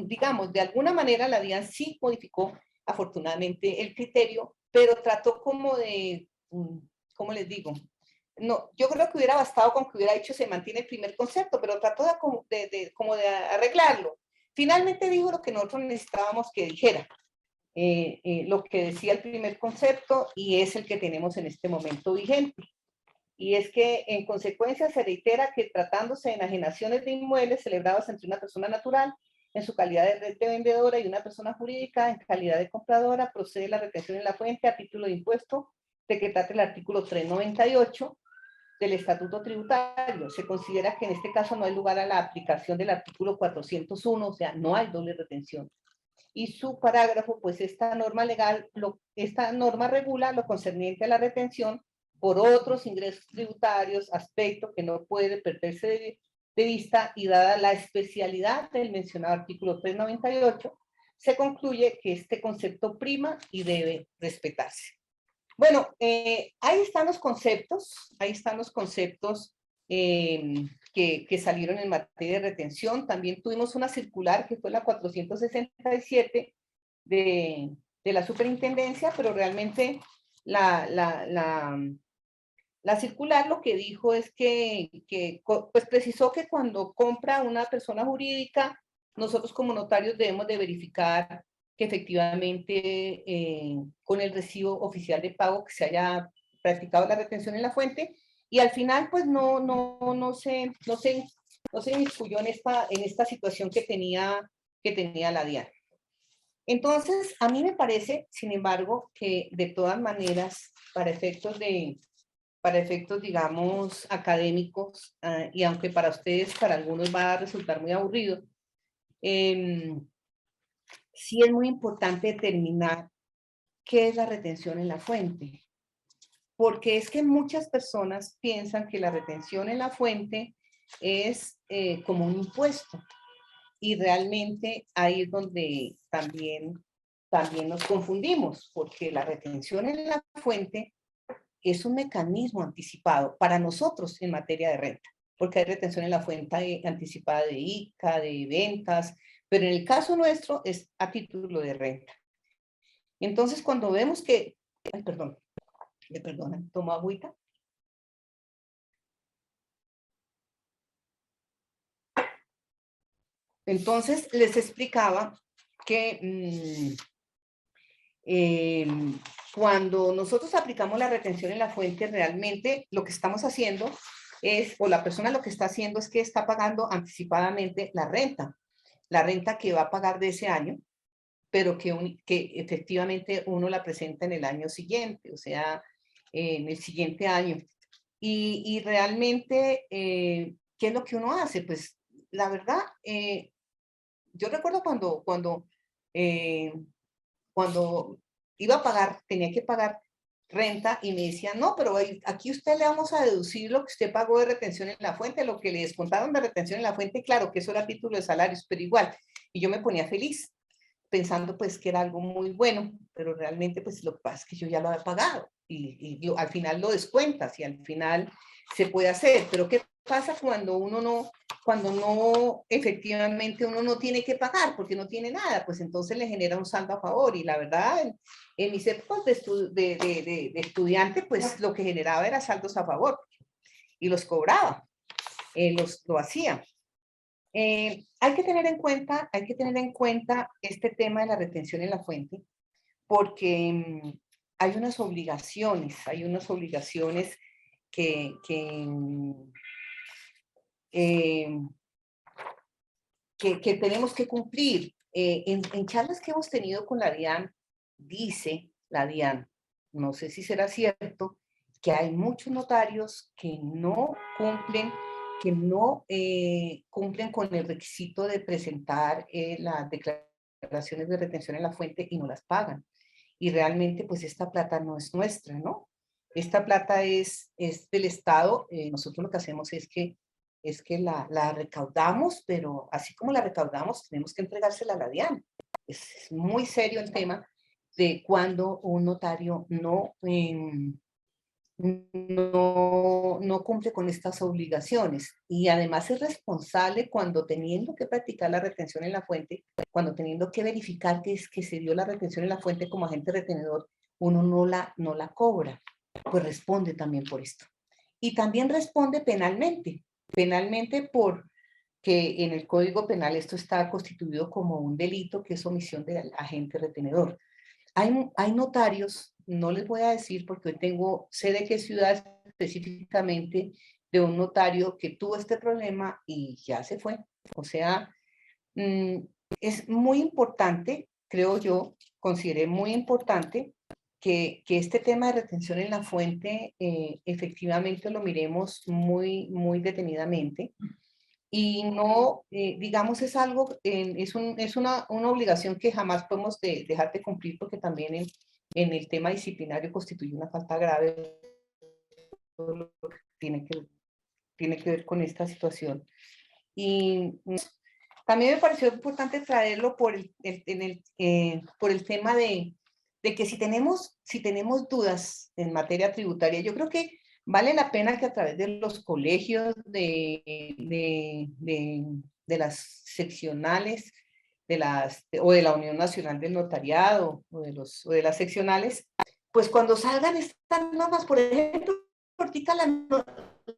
C: digamos, de alguna manera la DIAN sí modificó afortunadamente el criterio, pero trató como de, ¿cómo les digo? No, yo creo que hubiera bastado con que hubiera dicho se mantiene el primer concepto, pero trató como de arreglarlo. Finalmente dijo lo que nosotros necesitábamos que dijera, lo que decía el primer concepto y es el que tenemos en este momento vigente. Y es que en consecuencia se reitera que tratándose de enajenaciones de inmuebles celebrados entre una persona natural en su calidad de vendedora y una persona jurídica en calidad de compradora, procede la retención en la fuente a título de impuesto de que trata el artículo 398 del Estatuto Tributario. Se considera que en este caso no hay lugar a la aplicación del artículo 401, o sea, no hay doble retención. Y su parágrafo, pues esta norma legal, esta norma regula lo concerniente a la retención por otros ingresos tributarios, aspecto que no puede perderse de vista, y dada la especialidad del mencionado artículo 398, se concluye que este concepto prima y debe respetarse. Bueno, ahí están los conceptos que salieron en materia de retención. También tuvimos una circular que fue la 467 de la superintendencia, pero realmente la circular lo que dijo es que pues precisó que cuando compra una persona jurídica, nosotros como notarios debemos de verificar que efectivamente con el recibo oficial de pago que se haya practicado la retención en la fuente, y al final pues no se inmiscuyó en esta situación que tenía la DIAN. Entonces, a mí me parece, sin embargo, que de todas maneras, para efectos, digamos, académicos, y aunque para ustedes, para algunos va a resultar muy aburrido, sí es muy importante determinar qué es la retención en la fuente. Porque es que muchas personas piensan que la retención en la fuente es como un impuesto. Y realmente ahí es donde también nos confundimos, porque la retención en la fuente es un mecanismo anticipado para nosotros en materia de renta, porque hay retención en la fuente anticipada de ICA, de ventas, pero en el caso nuestro es a título de renta. Entonces, cuando vemos que, ay, perdón, me perdonan, tomo agüita. Entonces, les explicaba que cuando nosotros aplicamos la retención en la fuente, realmente lo que estamos haciendo es, o la persona lo que está haciendo es que está pagando anticipadamente la renta que va a pagar de ese año, pero que efectivamente uno la presenta en el año siguiente, o sea, en el siguiente año. Y realmente, ¿qué es lo que uno hace? Pues la verdad, yo recuerdo cuando iba a pagar, tenía que pagar, renta y me decían, no, pero aquí usted le vamos a deducir lo que usted pagó de retención en la fuente, lo que le descontaron de retención en la fuente, claro que eso era título de salarios, pero igual. Y yo me ponía feliz, pensando pues que era algo muy bueno, pero realmente pues lo que pasa es que yo ya lo había pagado y yo, al final lo descuentas y al final se puede hacer, pero ¿qué pasa cuando uno no, efectivamente uno no tiene que pagar porque no tiene nada? Pues entonces le genera un saldo a favor y la verdad, en mis épocas de estudiante, pues lo que generaba era saldos a favor y los cobraba, lo hacía. Hay que tener en cuenta este tema de la retención en la fuente, porque hay unas obligaciones que tenemos que cumplir. En charlas que hemos tenido con la DIAN, dice la DIAN, no sé si será cierto, que hay muchos notarios que no cumplen con el requisito de presentar las declaraciones de retención en la fuente y no las pagan. Y realmente, pues esta plata no es nuestra, ¿no? Esta plata es del Estado. Nosotros lo que hacemos es que la recaudamos, pero así como la recaudamos, tenemos que entregársela a la DIAN. Es muy serio el tema de cuando un notario no cumple con estas obligaciones y además es responsable cuando teniendo que practicar la retención en la fuente, cuando teniendo que verificar que se dio la retención en la fuente como agente retenedor, uno no la cobra, pues responde también por esto. Y también responde penalmente porque en el Código Penal esto está constituido como un delito que es omisión del agente retenedor. Hay notarios, no les voy a decir porque hoy sé de qué ciudad específicamente, de un notario que tuvo este problema y ya se fue. O sea, es muy importante, creo yo, consideré muy importante que este tema de retención en la fuente efectivamente lo miremos muy, muy detenidamente. Y no, digamos, es algo, es una obligación que jamás podemos dejar de cumplir porque también en el tema disciplinario constituye una falta grave, todo lo que tiene que ver con esta situación. Y también me pareció importante traerlo por el tema de que si tenemos dudas en materia tributaria, yo creo que vale la pena que a través de los colegios, de las seccionales, o de la Unión Nacional del Notariado, o de las seccionales, pues cuando salgan estas normas, por ejemplo, ahorita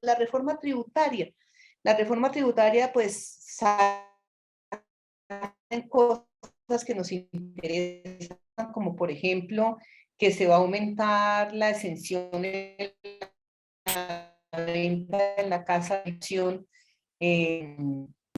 C: la reforma tributaria. La reforma tributaria, pues, salen cosas que nos interesan, como por ejemplo, que se va a aumentar la exención en la venta de la casa de acción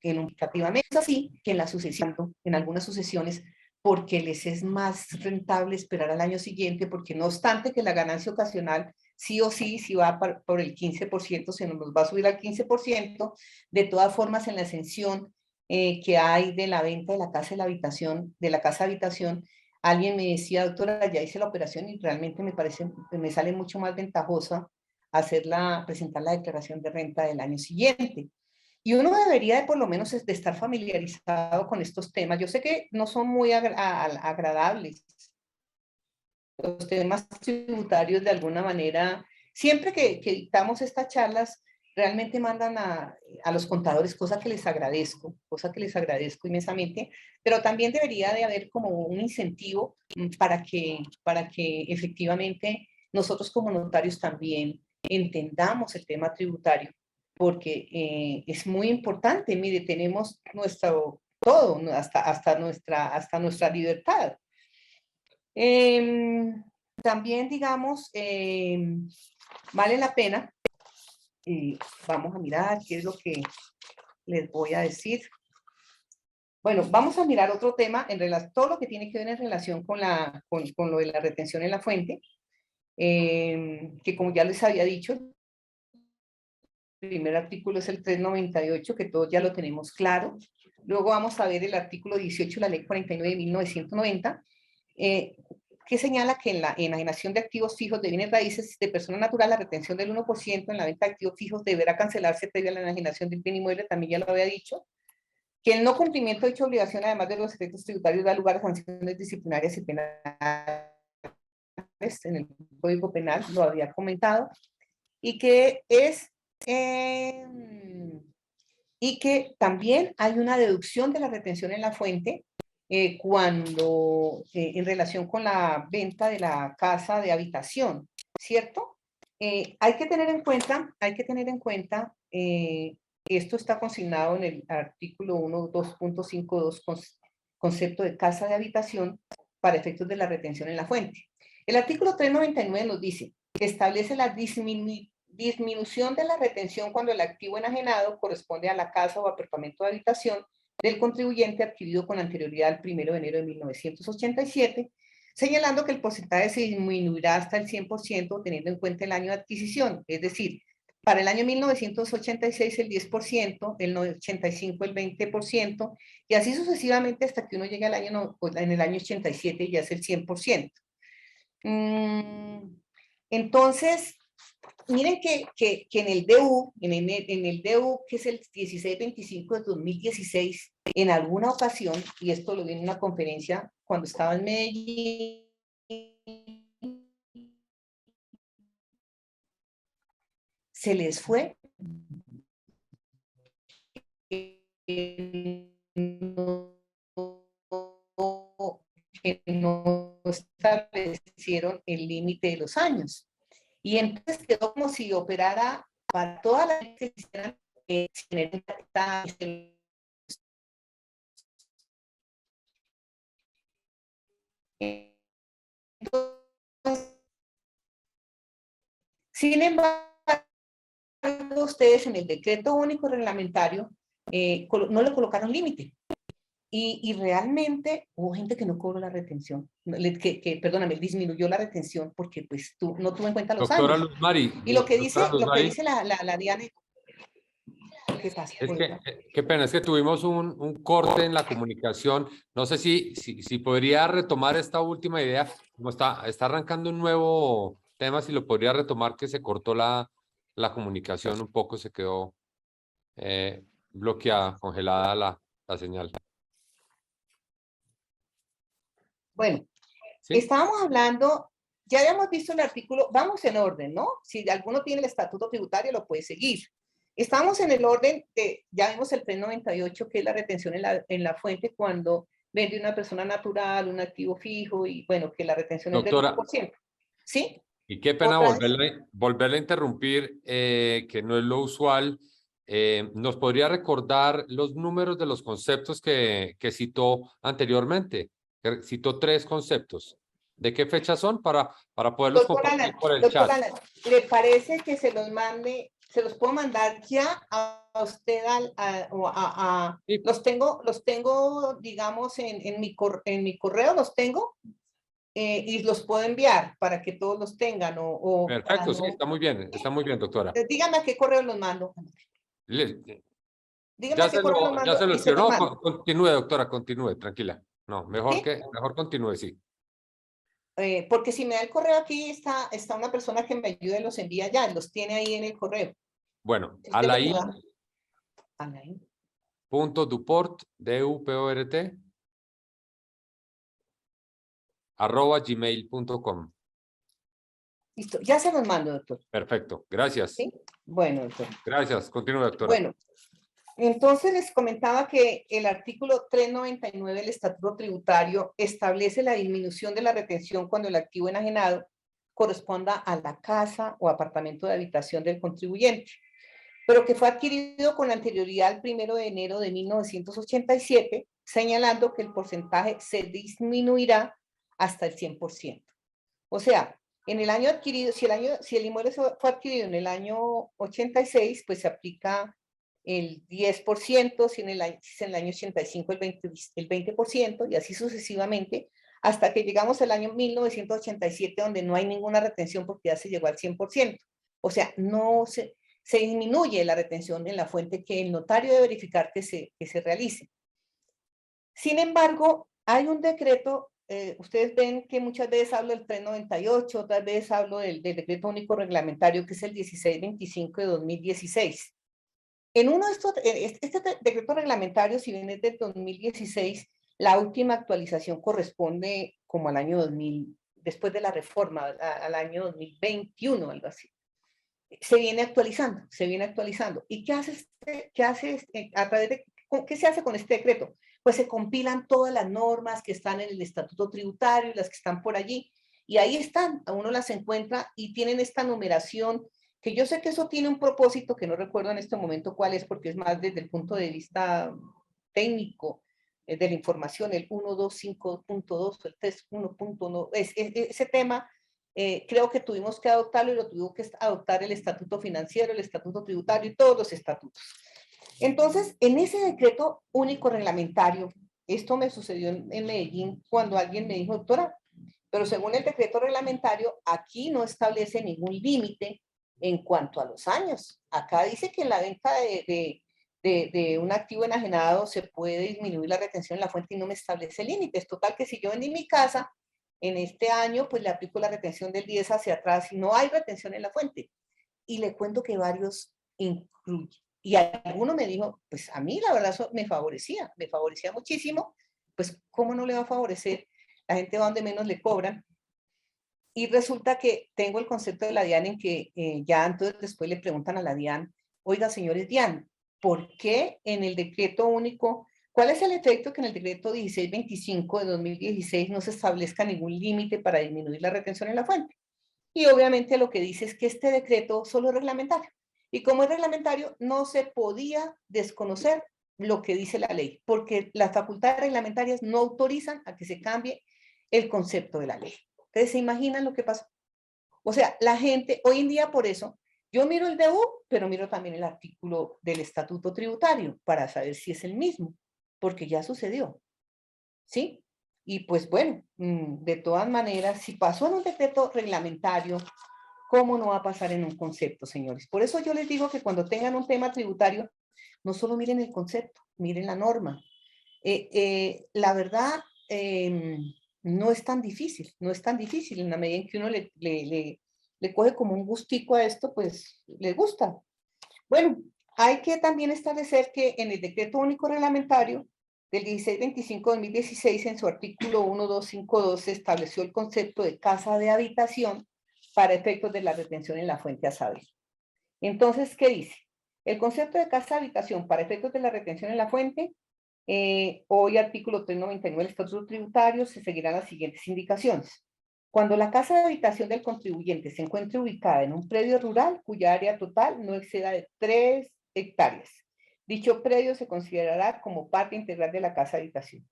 C: educativamente, así que en algunas sucesiones, porque les es más rentable esperar al año siguiente, porque no obstante que la ganancia ocasional sí o sí, si va por el 15%, se nos va a subir al 15%, de todas formas en la exención que hay de la venta de la casa de la casa habitación, alguien me decía, doctora, ya hice la operación y realmente me sale mucho más ventajosa presentar la declaración de renta del año siguiente. Y uno debería de por lo menos de estar familiarizado con estos temas. Yo sé que no son muy agradables los temas tributarios de alguna manera. Siempre que dictamos estas charlas, realmente mandan a los contadores, cosa que les agradezco inmensamente, pero también debería de haber como un incentivo para que efectivamente nosotros como notarios también entendamos el tema tributario, porque es muy importante. Mire, tenemos nuestro todo, hasta nuestra libertad. También, digamos, vale la pena, vamos a mirar qué es lo que les voy a decir. Bueno, vamos a mirar otro tema, todo lo que tiene que ver en relación con lo de la retención en la fuente, que como ya les había dicho, el primer artículo es el 398, que todos ya lo tenemos claro. Luego vamos a ver el artículo 18 de la Ley 49 de 1990, que señala que en la enajenación de activos fijos de bienes raíces de persona natural, la retención del 1% en la venta de activos fijos deberá cancelarse previa a la enajenación del bien inmueble, también ya lo había dicho, que el no cumplimiento de dicha obligación, además de los efectos tributarios, da lugar a sanciones disciplinarias y penales en el Código Penal, lo había comentado, y que y que también hay una deducción de la retención en la fuente cuando en relación con la venta de la casa de habitación, ¿cierto? Hay que tener en cuenta que esto está consignado en el artículo 1.2.52, concepto de casa de habitación para efectos de la retención en la fuente. El artículo 399 nos dice que establece la disminución de la retención cuando el activo enajenado corresponde a la casa o apartamento de habitación del contribuyente adquirido con anterioridad al 1 de enero de 1987, señalando que el porcentaje se disminuirá hasta el 100% teniendo en cuenta el año de adquisición, es decir, para el año 1986 el 10%, el 85 el 20%, y así sucesivamente hasta que uno llegue al año, en el año 87 ya es el 100%. Entonces, miren que en el DU, en el DU, que es el 1625 de 2016, en alguna ocasión, y esto lo vi en una conferencia cuando estaba en Medellín, se les fue que no establecieron el límite de los años. Y entonces quedó como si operara para toda la gente que quisieran tener sin embargo, ustedes en el decreto único reglamentario no le colocaron límite. Y realmente hubo gente que no cobró la retención, perdóname, disminuyó la retención porque pues no tuvo en cuenta los
A: Doctora
C: años.
A: Luz Mari,
C: Y lo que dice
A: Luz
C: la Diana, ¿qué pasa?
A: es que, qué pena, es que tuvimos un corte en la comunicación. No sé si podría retomar esta última idea, como está arrancando un nuevo tema, si lo podría retomar, que se cortó la comunicación un poco, se quedó bloqueada, congelada la señal.
C: Bueno,
A: ¿Sí?
C: estábamos hablando, ya habíamos visto el artículo, vamos en orden, ¿no? Si alguno tiene el estatuto tributario, lo puede seguir. Estamos en el orden de, ya vimos el 398, que es la retención en la fuente cuando vende una persona natural, un activo fijo, y bueno, que la retención es del
A: Doctora,
C: 1%. ¿Sí?
A: y qué pena volverla a interrumpir, que no es lo usual. ¿Nos podría recordar los números de los conceptos que citó anteriormente? Citó 3 conceptos. ¿De qué fecha son para poderlos compartir por el chat?
C: Doctora, ¿le parece que se los mande, se los puedo mandar ya a usted
A: Sí.
C: los tengo, digamos, en mi correo, los tengo, y los puedo enviar para que todos los tengan,
A: Perfecto, sí, está muy bien, doctora.
C: Dígame a qué correo los mando. Dígame a qué correo los
A: Ya
C: mando
A: se lo
C: y se los
A: escribió. No,
C: mando.
A: continúe, doctora, continúe, tranquila. No, mejor
C: ¿Sí?
A: mejor continúe, sí.
C: Porque si me da el correo aquí, está una persona que me ayuda y los envía ya, los tiene ahí en el correo.
A: Bueno, alain.duport, D-U-P-O-R-T, @gmail.com.
C: Listo, ya se los mando, doctor.
A: Perfecto, gracias.
C: ¿Sí? Bueno, doctor.
A: Gracias, continúe, doctora.
C: Bueno, entonces les comentaba que el artículo 399 del Estatuto Tributario establece la disminución de la retención cuando el activo enajenado corresponda a la casa o apartamento de habitación del contribuyente, pero que fue adquirido con anterioridad al 1 de enero de 1987, señalando que el porcentaje se disminuirá hasta el 100%. O sea, en el año adquirido, si el inmueble fue adquirido en el año 86, pues se aplica el 10%, si en el año 85 el 20%, y así sucesivamente, hasta que llegamos al año 1987, donde no hay ninguna retención porque ya se llegó al 100%. O sea, no se disminuye la retención en la fuente que el notario debe verificar que se realice. Sin embargo, hay un decreto ustedes ven que muchas veces hablo del 398, otras veces hablo del decreto único reglamentario, que es el 1625 de 2016. En uno de estos, este decreto reglamentario, si bien es del 2016, la última actualización corresponde como al año 2000, después de la reforma, al año 2021, algo así. Se viene actualizando, se viene actualizando. ¿Y qué hace, a través de, qué se hace con este decreto? Pues se compilan todas las normas que están en el estatuto tributario, las que están por allí, y ahí están, a uno las encuentra y tienen esta numeración, que yo sé que eso tiene un propósito que no recuerdo en este momento cuál es, porque es más desde el punto de vista técnico de la información, el 125.2, el 3.1.1, ese tema. Creo que tuvimos que adoptarlo y lo tuvo que adoptar el estatuto financiero, el estatuto tributario y todos los estatutos. Entonces, en ese decreto único reglamentario, esto me sucedió en Medellín cuando alguien me dijo, doctora, pero según el decreto reglamentario, aquí no establece ningún límite en cuanto a los años. Acá dice que en la venta de un activo enajenado se puede disminuir la retención en la fuente y no me establece límites. Total que si yo vendí mi casa en este año, pues le aplico la retención del 10 hacia atrás y no hay retención en la fuente. Y le cuento que varios incluyen. Y alguno me dijo, pues a mí la verdad eso me favorecía muchísimo, pues ¿cómo no le va a favorecer? La gente va donde menos le cobran. Y resulta que tengo el concepto de la DIAN en que ya entonces después le preguntan a la DIAN, oiga señores DIAN, ¿por qué en el decreto único, cuál es el efecto que en el decreto 1625 de 2016 no se establezca ningún límite para disminuir la retención en la fuente? Y obviamente lo que dice es que este decreto solo es reglamentario. Y como es reglamentario, no se podía desconocer lo que dice la ley, porque las facultades reglamentarias no autorizan a que se cambie el concepto de la ley. Entonces, ¿se imaginan lo que pasó? O sea, la gente, hoy en día por eso, yo miro el DU, pero miro también el artículo del estatuto tributario para saber si es el mismo, porque ya sucedió, ¿sí? Y pues bueno, de todas maneras, si pasó en un decreto reglamentario, ¿cómo no va a pasar en un concepto, señores? Por eso yo les digo que cuando tengan un tema tributario, no solo miren el concepto, miren la norma. La verdad, no es tan difícil, no es tan difícil. En la medida en que uno le coge como un gustico a esto, pues le gusta. Bueno, hay que también establecer que en el decreto único reglamentario del 1625-2016, en su artículo 1252, se estableció el concepto de casa de habitación para efectos de la retención en la fuente a saber. Entonces, ¿qué dice? El concepto de casa de habitación para efectos de la retención en la fuente, hoy artículo 399 del Estatuto Tributario, se seguirán las siguientes indicaciones. Cuando la casa de habitación del contribuyente se encuentre ubicada en un predio rural cuya área total no exceda de 3 hectáreas, dicho predio se considerará como parte integral de la casa de habitación.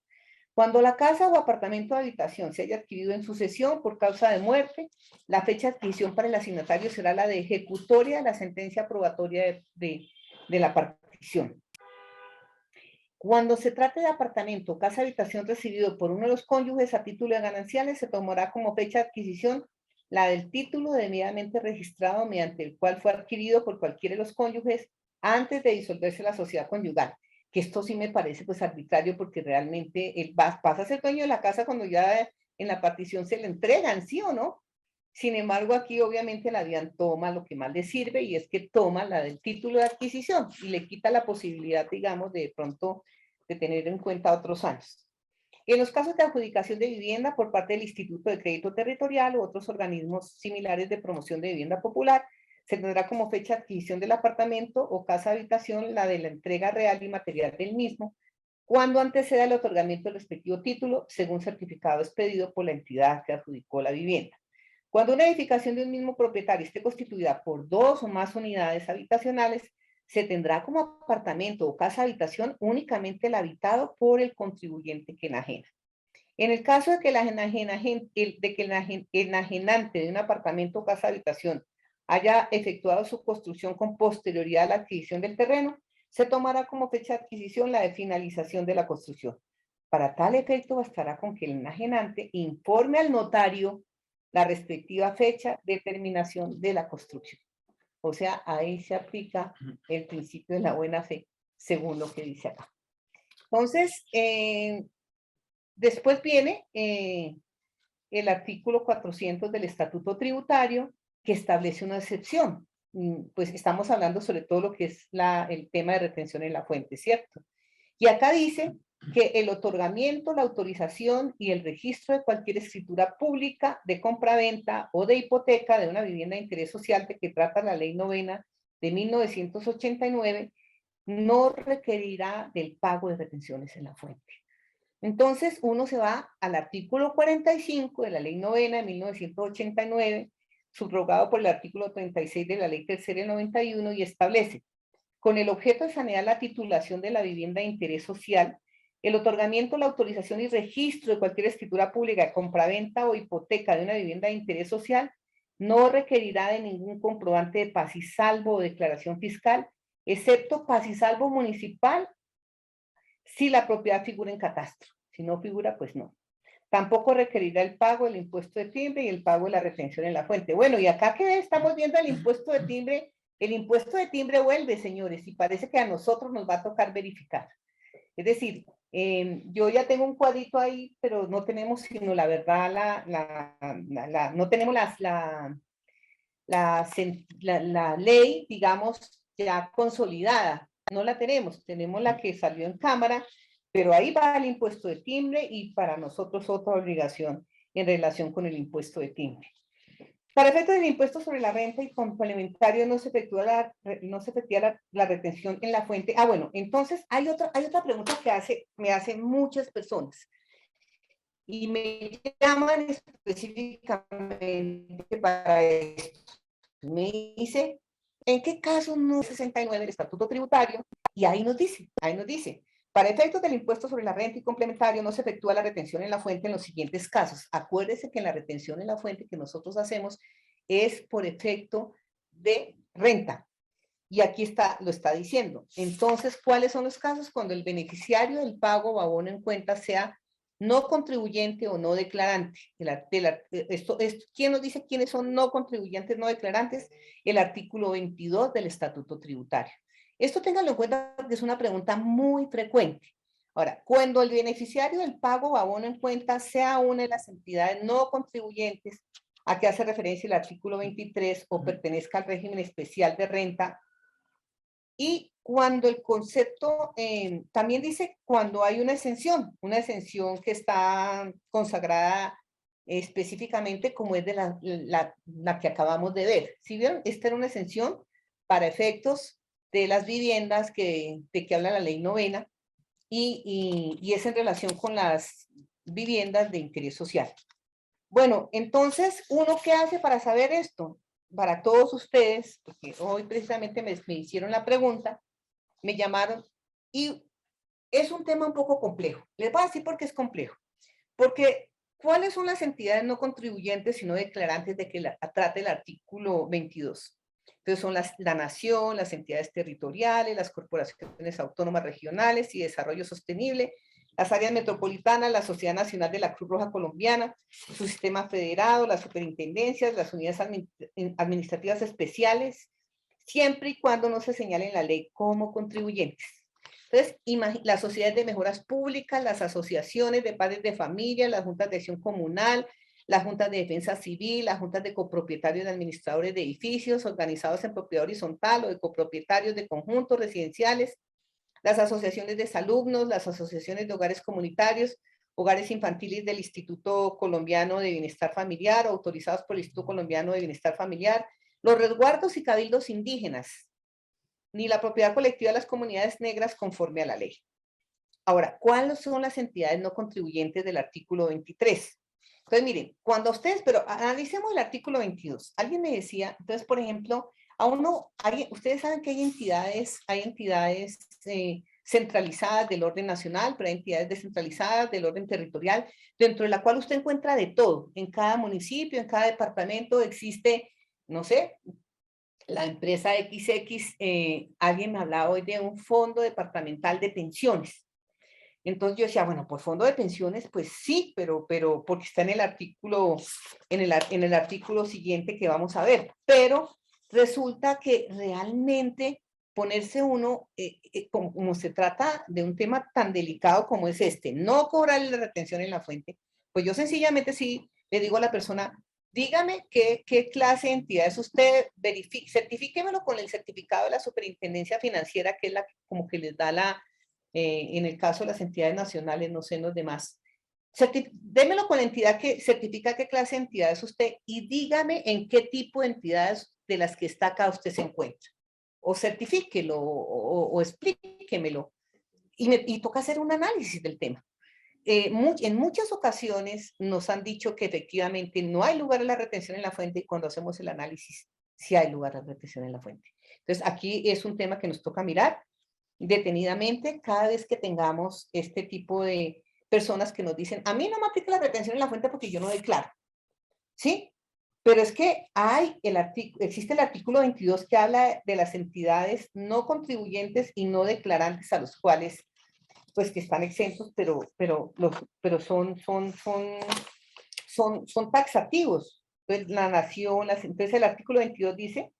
C: Cuando la casa o apartamento de habitación se haya adquirido en sucesión por causa de muerte, la fecha de adquisición para el asignatario será la de ejecutoria de la sentencia probatoria de la partición. Cuando se trate de apartamento o casa habitación recibido por uno de los cónyuges a título de gananciales, se tomará como fecha de adquisición la del título debidamente registrado mediante el cual fue adquirido por cualquiera de los cónyuges antes de disolverse la sociedad conyugal. Que esto sí me parece pues arbitrario porque realmente él pasa a ser dueño de la casa cuando ya en la partición se le entregan, ¿sí o no? Sin embargo, aquí obviamente la DIAN toma lo que más le sirve y es que toma la del título de adquisición y le quita la posibilidad, digamos, de pronto de tener en cuenta otros años. En los casos de adjudicación de vivienda por parte del Instituto de Crédito Territorial u otros organismos similares de promoción de vivienda popular, se tendrá como fecha de adquisición del apartamento o casa de habitación la de la entrega real y material del mismo, cuando anteceda el otorgamiento del respectivo título, según certificado expedido por la entidad que adjudicó la vivienda. Cuando una edificación de un mismo propietario esté constituida por 2 o más unidades habitacionales, se tendrá como apartamento o casa habitación únicamente el habitado por el contribuyente que enajena. En el caso de que el enajenante de un apartamento o casa habitación haya efectuado su construcción con posterioridad a la adquisición del terreno, se tomará como fecha de adquisición la de finalización de la construcción. Para tal efecto bastará con que el enajenante informe al notario la respectiva fecha de terminación de la construcción. O sea, ahí se aplica el principio de la buena fe, según lo que dice acá. Entonces, después viene el artículo 400 del Estatuto Tributario, que establece una excepción. Pues estamos hablando sobre todo lo que es el tema de retención en la fuente, ¿cierto? Y acá dice que el otorgamiento, la autorización y el registro de cualquier escritura pública de compraventa o de hipoteca de una vivienda de interés social de que trata la Ley 9 de 1989 no requerirá del pago de retenciones en la fuente. Entonces, uno se va al artículo 45 de la Ley 9 de 1989, subrogado por el artículo 36 de la Ley 3 del 91, y establece: con el objeto de sanear la titulación de la vivienda de interés social, el otorgamiento, la autorización y registro de cualquier escritura pública de compraventa o hipoteca de una vivienda de interés social no requerirá de ningún comprobante de paz y salvo o declaración fiscal, excepto paz y salvo municipal, si la propiedad figura en catastro. Si no figura, pues no. Tampoco requerirá el pago del impuesto de timbre y el pago de la retención en la fuente. Bueno, y acá que estamos viendo el impuesto de timbre, el impuesto de timbre vuelve, señores, y parece que a nosotros nos va a tocar verificar. Es decir, yo ya tengo un cuadrito ahí, pero no tenemos sino la verdad, no tenemos la ley, digamos, ya consolidada. No la tenemos la que salió en Cámara, pero ahí va el impuesto de timbre y para nosotros otra obligación en relación con el impuesto de timbre. Para efectos del impuesto sobre la renta y complementario no se efectúa la retención en la fuente. Ah, bueno, entonces hay otra pregunta que me hacen muchas personas y me llaman específicamente para esto. Me dice, ¿en qué caso no 69 del Estatuto Tributario? Y ahí nos dice, para efectos del impuesto sobre la renta y complementario no se efectúa la retención en la fuente en los siguientes casos. Acuérdese que en la retención en la fuente que nosotros hacemos es por efecto de renta. Y aquí lo está diciendo. Entonces, ¿cuáles son los casos? Cuando el beneficiario del pago o abono en cuenta sea no contribuyente o no declarante. ¿Quién nos dice quiénes son no contribuyentes, no declarantes? El artículo 22 del Estatuto Tributario. Esto ténganlo en cuenta porque es una pregunta muy frecuente. Ahora, cuando el beneficiario del pago o abono en cuenta sea una de las entidades no contribuyentes a que hace referencia el artículo 23 o pertenezca al régimen especial de renta, y cuando el concepto, también dice cuando hay una exención que está consagrada específicamente como es de la que acabamos de ver. ¿Sí vieron? Esta era una exención para efectos de las viviendas de que habla la Ley 9 y es en relación con las viviendas de interés social. Bueno, entonces, ¿uno qué hace para saber esto? Para todos ustedes, porque hoy precisamente me hicieron la pregunta, me llamaron, y es un tema un poco complejo. Les voy a decir por qué es complejo. Porque, ¿cuáles son las entidades no contribuyentes sino declarantes de que trate el artículo 22? Entonces son la nación, las entidades territoriales, las corporaciones autónomas regionales y desarrollo sostenible, las áreas metropolitanas, la Sociedad Nacional de la Cruz Roja Colombiana, su sistema federado, las superintendencias, las unidades administrativas especiales, siempre y cuando no se señale en la ley como contribuyentes. Entonces, las sociedades de mejoras públicas, las asociaciones de padres de familia, las juntas de acción comunal, las juntas de defensa civil, las juntas de copropietarios de administradores de edificios organizados en propiedad horizontal o de copropietarios de conjuntos residenciales, las asociaciones de alumnos, las asociaciones de hogares comunitarios, hogares infantiles del Instituto Colombiano de Bienestar Familiar, autorizados por el Instituto Colombiano de Bienestar Familiar, los resguardos y cabildos indígenas, ni la propiedad colectiva de las comunidades negras conforme a la ley. Ahora, ¿cuáles son las entidades no contribuyentes del artículo 23? Entonces, miren, cuando ustedes, pero analicemos el artículo 22. Alguien me decía, entonces, por ejemplo, ustedes saben que hay entidades centralizadas del orden nacional, pero hay entidades descentralizadas del orden territorial, dentro de la cual usted encuentra de todo. En cada municipio, en cada departamento existe, no sé, la empresa XX, alguien me hablaba hoy de un fondo departamental de pensiones. Entonces yo decía, bueno, por fondo de pensiones, pues sí, pero porque está en el artículo, en el artículo siguiente que vamos a ver. Pero resulta que realmente ponerse uno, como se trata de un tema tan delicado como es este, no cobrarle la retención en la fuente, pues yo sencillamente sí le digo a la persona, dígame qué clase de entidad es usted, certifíquemelo con el certificado de la Superintendencia Financiera, que es la como que les da la, en el caso de las entidades nacionales, no sé en los demás. Démelo con la entidad que certifica qué clase de entidad es usted y dígame en qué tipo de entidades de las que está acá usted se encuentra. O certifíquelo o explíquemelo. Y toca hacer un análisis del tema. En muchas ocasiones nos han dicho que efectivamente no hay lugar a la retención en la fuente y cuando hacemos el análisis sí hay lugar a la retención en la fuente. Entonces aquí es un tema que nos toca mirar detenidamente cada vez que tengamos este tipo de personas que nos dicen, a mí no me aplica la retención en la fuente porque yo no declaro. ¿Sí? Pero es que existe el artículo 22 que habla de las entidades no contribuyentes y no declarantes a los cuales, pues que están exentos, pero son taxativos. Entonces, la nación, entonces el artículo 22 dice,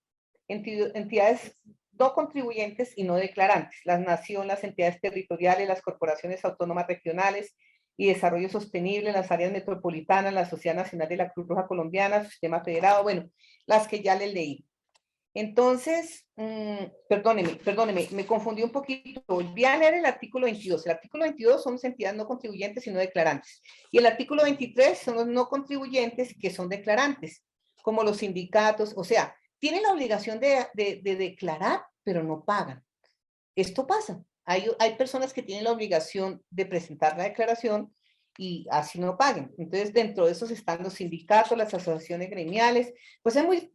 C: entidades no contribuyentes y no declarantes, la nación, las entidades territoriales, las corporaciones autónomas regionales y desarrollo sostenible, las áreas metropolitanas, la Sociedad Nacional de la Cruz Roja Colombiana, su sistema federado, bueno, las que ya les leí. Entonces, perdóneme, me confundí un poquito. Volví a leer el artículo 22. El artículo 22 son entidades no contribuyentes y no declarantes. Y el artículo 23 son los no contribuyentes que son declarantes, como los sindicatos, o sea, tienen la obligación de declarar, pero no pagan. Esto pasa. Hay personas que tienen la obligación de presentar la declaración y así no paguen. Entonces, dentro de esos están los sindicatos, las asociaciones gremiales. Pues es muy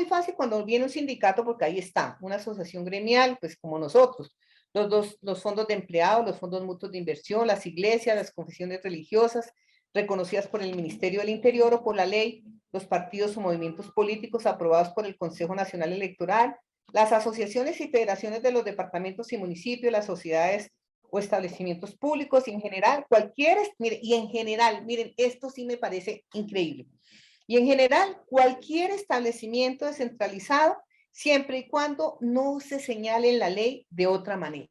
C: fácil cuando viene un sindicato porque ahí está, una asociación gremial, pues como nosotros. Los fondos de empleados, los fondos mutuos de inversión, las iglesias, las confesiones religiosas, reconocidas por el Ministerio del Interior o por la ley, los partidos o movimientos políticos aprobados por el Consejo Nacional Electoral, las asociaciones y federaciones de los departamentos y municipios, las sociedades o establecimientos públicos, y en general, miren, esto sí me parece increíble. Y en general, cualquier establecimiento descentralizado, siempre y cuando no se señale en la ley de otra manera.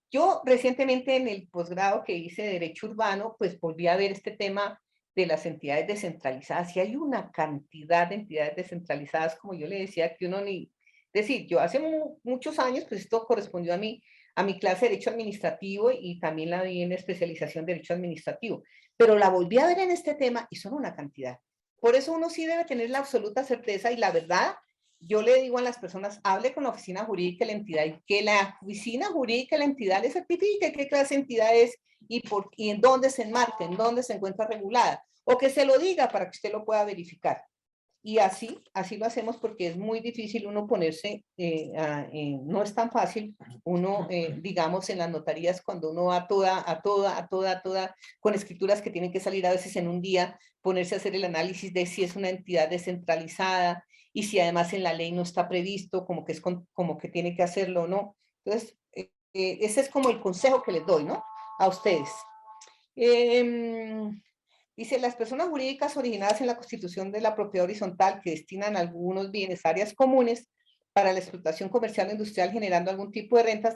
C: Yo recientemente en el posgrado que hice de Derecho Urbano, pues volví a ver este tema de las entidades descentralizadas, y hay una cantidad de entidades descentralizadas, como yo le decía, que uno ni... decir, yo hace muchos años, pues esto correspondió a mi clase de Derecho Administrativo y también la vi en especialización de Derecho Administrativo, pero la volví a ver en este tema y son una cantidad. Por eso uno sí debe tener la absoluta certeza y la verdad. Yo le digo a las personas, hable con la oficina jurídica de la entidad y que la oficina jurídica de la entidad le certifique qué clase de entidad es y en dónde se enmarca, en dónde se encuentra regulada, o que se lo diga para que usted lo pueda verificar. Y así lo hacemos porque es muy difícil uno ponerse, no es tan fácil uno, digamos, en las notarías cuando uno va toda, con escrituras que tienen que salir a veces en un día, ponerse a hacer el análisis de si es una entidad descentralizada y si además en la ley no está previsto, como que tiene que hacerlo o no. Entonces, ese es como el consejo que les doy, ¿no? A ustedes. Dice, las personas jurídicas originadas en la Constitución de la Propiedad Horizontal que destinan algunos bienes a áreas comunes para la explotación comercial o industrial generando algún tipo de renta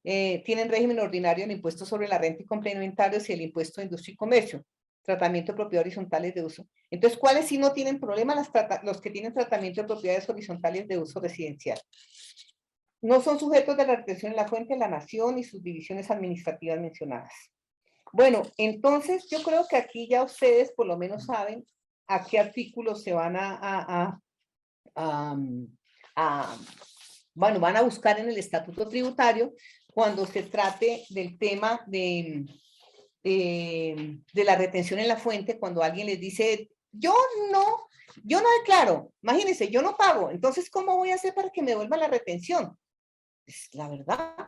C: tienen régimen ordinario del impuesto sobre la renta y complementarios y el impuesto de industria y comercio, tratamiento de propiedades horizontales de uso. Entonces, ¿cuáles sí no tienen problema? Los que tienen tratamiento de propiedades horizontales de uso residencial. No son sujetos de la retención en la fuente de la nación y sus divisiones administrativas mencionadas. Bueno, entonces yo creo que aquí ya ustedes por lo menos saben a qué artículos se van van a buscar en el estatuto tributario cuando se trate del tema de la retención en la fuente, cuando alguien les dice, yo no declaro, imagínense, yo no pago, entonces ¿cómo voy a hacer para que me devuelva la retención? Pues la verdad,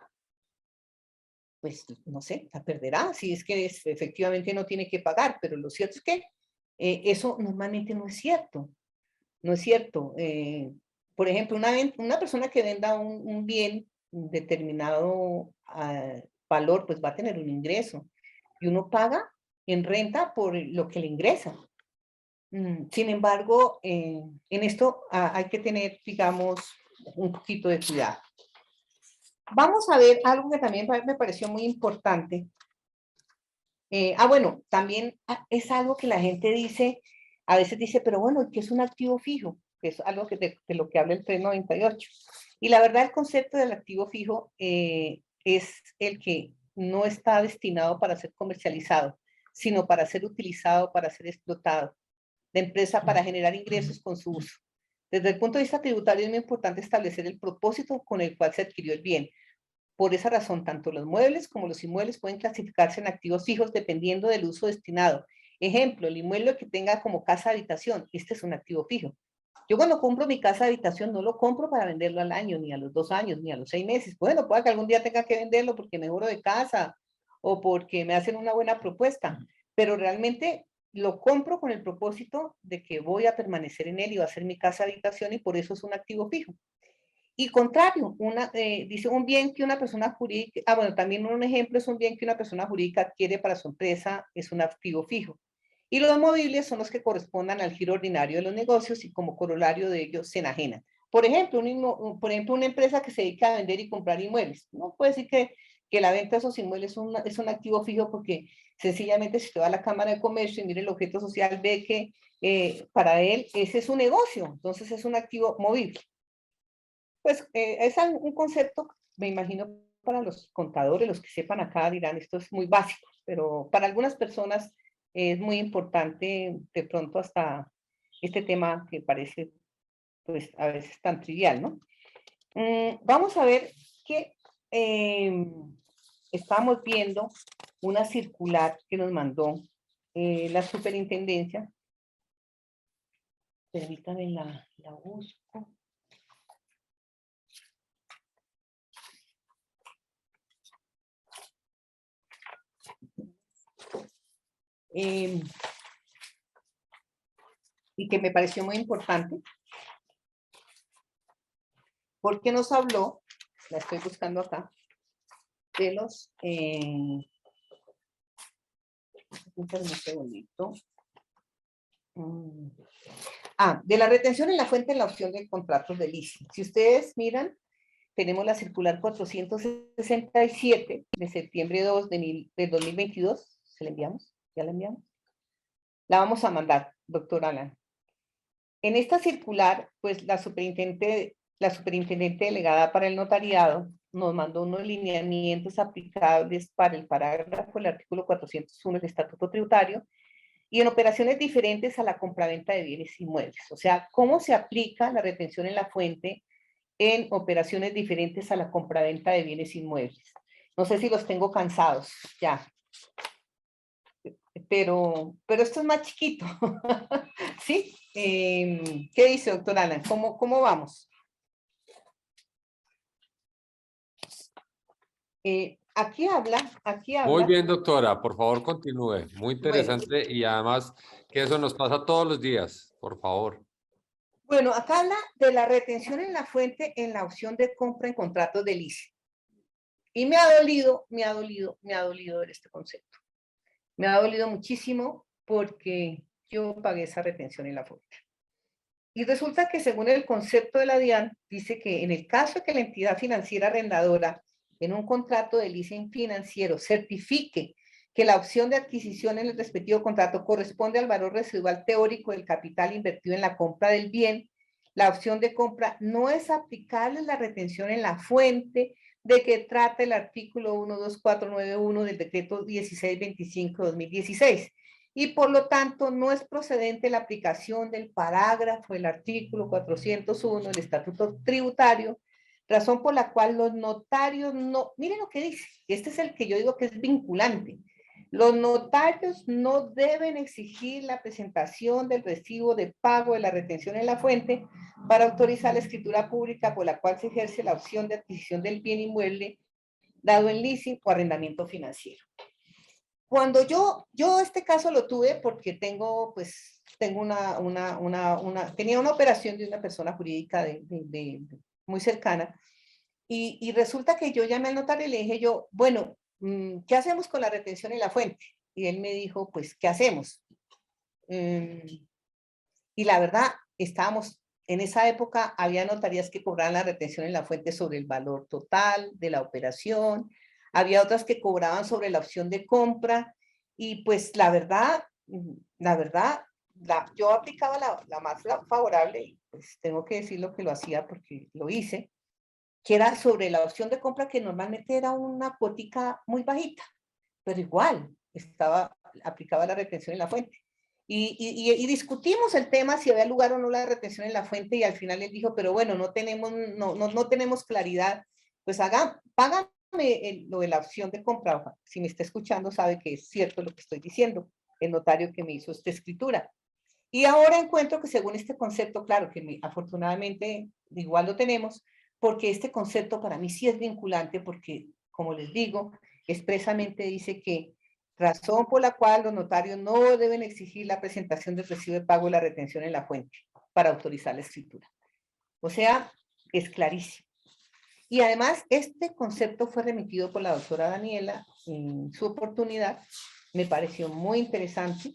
C: pues no sé, la perderá, si es que efectivamente no tiene que pagar, pero lo cierto es que eso normalmente no es cierto, no es cierto. Por ejemplo, una persona que venda un bien determinado valor, pues va a tener un ingreso, y uno paga en renta por lo que le ingresa. Sin embargo, en esto hay que tener, digamos, un poquito de cuidado. Vamos a ver algo que también me pareció muy importante. Bueno, también es algo que la gente dice, a veces dice, pero bueno, ¿qué es un activo fijo? Que es algo que de lo que habla el 398. Y la verdad, el concepto del activo fijo es el que no está destinado para ser comercializado, sino para ser utilizado, para ser explotado, de empresa para generar ingresos con su uso. Desde el punto de vista tributario es muy importante establecer el propósito con el cual se adquirió el bien. Por esa razón, tanto los muebles como los inmuebles pueden clasificarse en activos fijos dependiendo del uso destinado. Ejemplo, el inmueble que tenga como casa habitación, este es un activo fijo. Yo cuando compro mi casa habitación no lo compro para venderlo al año, ni a los 2 años, ni a los 6 meses. Bueno, puede que algún día tenga que venderlo porque mejoro de casa o porque me hacen una buena propuesta, pero realmente lo compro con el propósito de que voy a permanecer en él y va a ser mi casa habitación y por eso es un activo fijo. Y contrario, dice un bien que una persona jurídica, bueno, también un ejemplo es un bien que una persona jurídica adquiere para su empresa, es un activo fijo. Y los movibles son los que correspondan al giro ordinario de los negocios y como corolario de ellos se enajenan. Por ejemplo, una empresa que se dedica a vender y comprar inmuebles. No puede decir que la venta de esos inmuebles es un activo fijo porque sencillamente si usted va a la Cámara de Comercio y mire el objeto social, ve que para él ese es un negocio, entonces es un activo movible. Pues es un concepto, me imagino, para los contadores, los que sepan acá dirán, esto es muy básico, pero para algunas personas es muy importante de pronto hasta este tema que parece, pues, a veces tan trivial, ¿no? Vamos a ver que estamos viendo una circular que nos mandó la superintendencia. Permítanme la busco. Y que me pareció muy importante, porque nos habló, la estoy buscando acá, de los, un segundito, de la retención en la fuente en la opción de contratos de leasing. Si ustedes miran, tenemos la circular 467 de septiembre 2 del 2022, ¿se la enviamos? ¿Ya la enviamos? La vamos a mandar, doctor Alan. En esta circular, pues la superintendente delegada para el notariado nos mandó unos lineamientos aplicables para el parágrafo del artículo 401 del Estatuto Tributario y en operaciones diferentes a la compraventa de bienes inmuebles. O sea, cómo se aplica la retención en la fuente en operaciones diferentes a la compraventa de bienes inmuebles. No sé si los tengo cansados ya. Pero esto es más chiquito. ¿Sí? ¿Qué dice, doctor Alan? ¿Cómo vamos? Aquí habla.
A: Muy bien, doctora. Por favor, continúe. Muy interesante
C: Bueno,
A: y además que eso nos pasa todos los días. Por favor.
C: Bueno, acá habla de la retención en la fuente en la opción de compra en contratos de leasing. Y me ha dolido ver este concepto. Me ha dolido muchísimo porque yo pagué esa retención en la fuente. Y resulta que según el concepto de la DIAN, dice que en el caso de que la entidad financiera arrendadora en un contrato de leasing financiero certifique que la opción de adquisición en el respectivo contrato corresponde al valor residual teórico del capital invertido en la compra del bien, la opción de compra no es aplicable a la retención en la fuente de que trata el artículo 12491 del decreto 1625/2016. Y por lo tanto no es procedente la aplicación del parágrafo del artículo 401 del Estatuto Tributario, razón por la cual los notarios no, miren lo que dice, este es el que yo digo que es vinculante, los notarios no deben exigir la presentación del recibo de pago de la retención en la fuente para autorizar la escritura pública por la cual se ejerce la opción de adquisición del bien inmueble dado en leasing o arrendamiento financiero. Cuando yo este caso lo tuve porque tengo tenía una operación de una persona jurídica muy cercana y resulta que yo llamé al notario y le dije yo, bueno, ¿qué hacemos con la retención en la fuente? Y él me dijo, pues, ¿qué hacemos? Y la verdad, estábamos en esa época había notarías que cobraban la retención en la fuente sobre el valor total de la operación, había otras que cobraban sobre la opción de compra, y pues la verdad, yo aplicaba la más favorable, y pues tengo que decirlo que lo hacía porque lo hice, que era sobre la opción de compra, que normalmente era una cuotica muy bajita, pero igual aplicaba la retención en la fuente. Y discutimos el tema si había lugar o no la retención en la fuente, y al final él dijo, pero bueno, no tenemos claridad, pues págame lo de la opción de compra. Si me está escuchando sabe que es cierto lo que estoy diciendo, el notario que me hizo esta escritura. Y ahora encuentro que según este concepto, claro que afortunadamente igual lo tenemos, porque este concepto para mí sí es vinculante, porque como les digo, expresamente dice que razón por la cual los notarios no deben exigir la presentación del recibo de pago y la retención en la fuente para autorizar la escritura. O sea, es clarísimo. Y además, este concepto fue remitido por la doctora Daniela en su oportunidad. Me pareció muy interesante.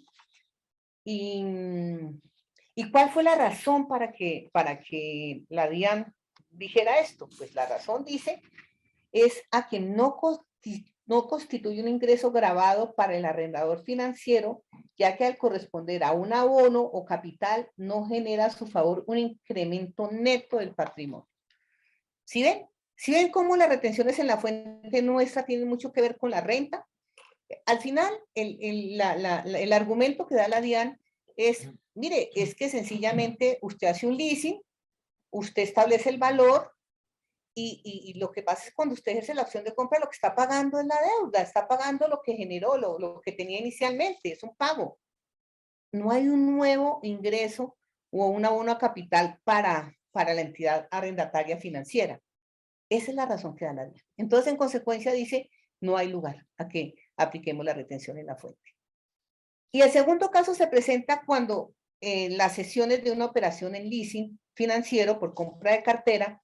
C: ¿Y cuál fue la razón para que la DIAN dijera esto? Pues la razón, dice, es a que no constituye un ingreso grabado para el arrendador financiero, ya que al corresponder a un abono o capital no genera a su favor un incremento neto del patrimonio. ¿Sí ven? ¿Sí ven cómo las retenciones en la fuente nuestra tienen mucho que ver con la renta? Al final, el argumento que da la DIAN es, mire, es que sencillamente usted hace un leasing, usted establece el valor, y lo que pasa es cuando usted ejerce la opción de compra, lo que está pagando es la deuda, está pagando lo que generó, lo que tenía inicialmente, es un pago. No hay un nuevo ingreso o un abono a capital para la entidad arrendataria financiera. Esa es la razón que da la DIAN. Entonces, en consecuencia, dice, no hay lugar a que apliquemos la retención en la fuente. Y el segundo caso se presenta cuando las sesiones de una operación en leasing financiero por compra de cartera,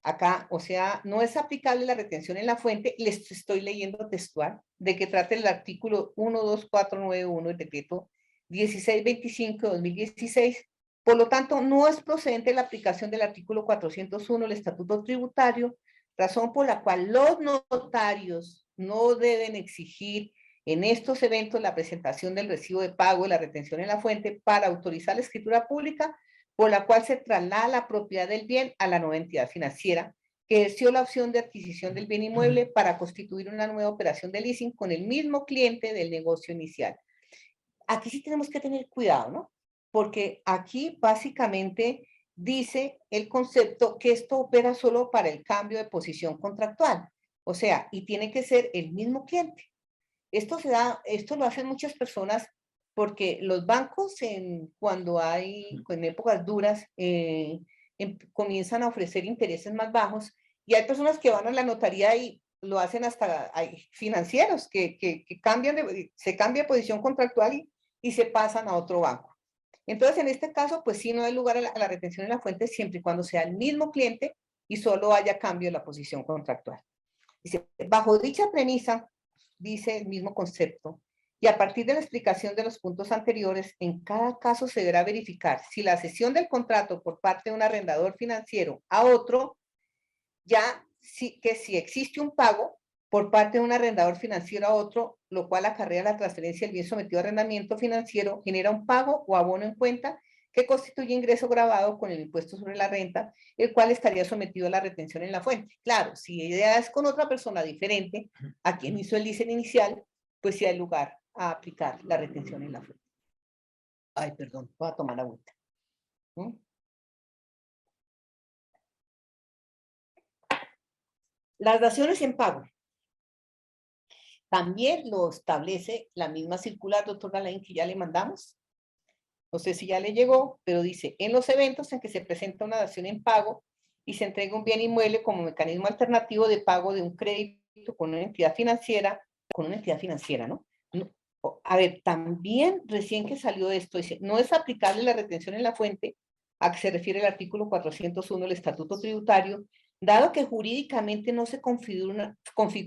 C: acá, o sea, no es aplicable la retención en la fuente. Les estoy leyendo textual de que trata el artículo 12491 del decreto 1625 de 2016. Por lo tanto, no es procedente la aplicación del artículo 401 del Estatuto Tributario, razón por la cual los notarios no deben exigir en estos eventos la presentación del recibo de pago y la retención en la fuente para autorizar la escritura pública por la cual se traslada la propiedad del bien a la nueva entidad financiera que ejerció la opción de adquisición del bien inmueble para constituir una nueva operación de leasing con el mismo cliente del negocio inicial. Aquí sí tenemos que tener cuidado, ¿no? Porque aquí básicamente dice el concepto que esto opera solo para el cambio de posición contractual. O sea, y tiene que ser el mismo cliente. Esto lo hacen muchas personas porque los bancos cuando hay, en épocas duras, comienzan a ofrecer intereses más bajos, y hay personas que van a la notaría y lo hacen hasta, hay financieros que se cambia de posición contractual y se pasan a otro banco. Entonces, en este caso, pues sí, no hay lugar a la retención en la fuente siempre y cuando sea el mismo cliente y solo haya cambio de la posición contractual. Dice, bajo dicha premisa, dice el mismo concepto, y a partir de la explicación de los puntos anteriores, en cada caso se deberá verificar si la cesión del contrato por parte de un arrendador financiero a otro, si existe un pago por parte de un arrendador financiero a otro, lo cual acarrea la transferencia del bien sometido a arrendamiento financiero, genera un pago o abono en cuenta que constituye ingreso grabado con el impuesto sobre la renta, el cual estaría sometido a la retención en la fuente. Claro, si la idea es con otra persona diferente a quien hizo el leasing inicial, pues sí hay lugar a aplicar la retención en la fuente. Ay, perdón, voy a tomar agüita. Las daciones en pago. También lo establece la misma circular, doctora Alain, que ya le mandamos. No sé si ya le llegó, pero dice, en los eventos en que se presenta una dación en pago y se entrega un bien inmueble como mecanismo alternativo de pago de un crédito con una entidad financiera, ¿no? A ver, también recién que salió esto, dice, no es aplicable la retención en la fuente a que se refiere el artículo 401 del Estatuto Tributario, dado que jurídicamente no se configura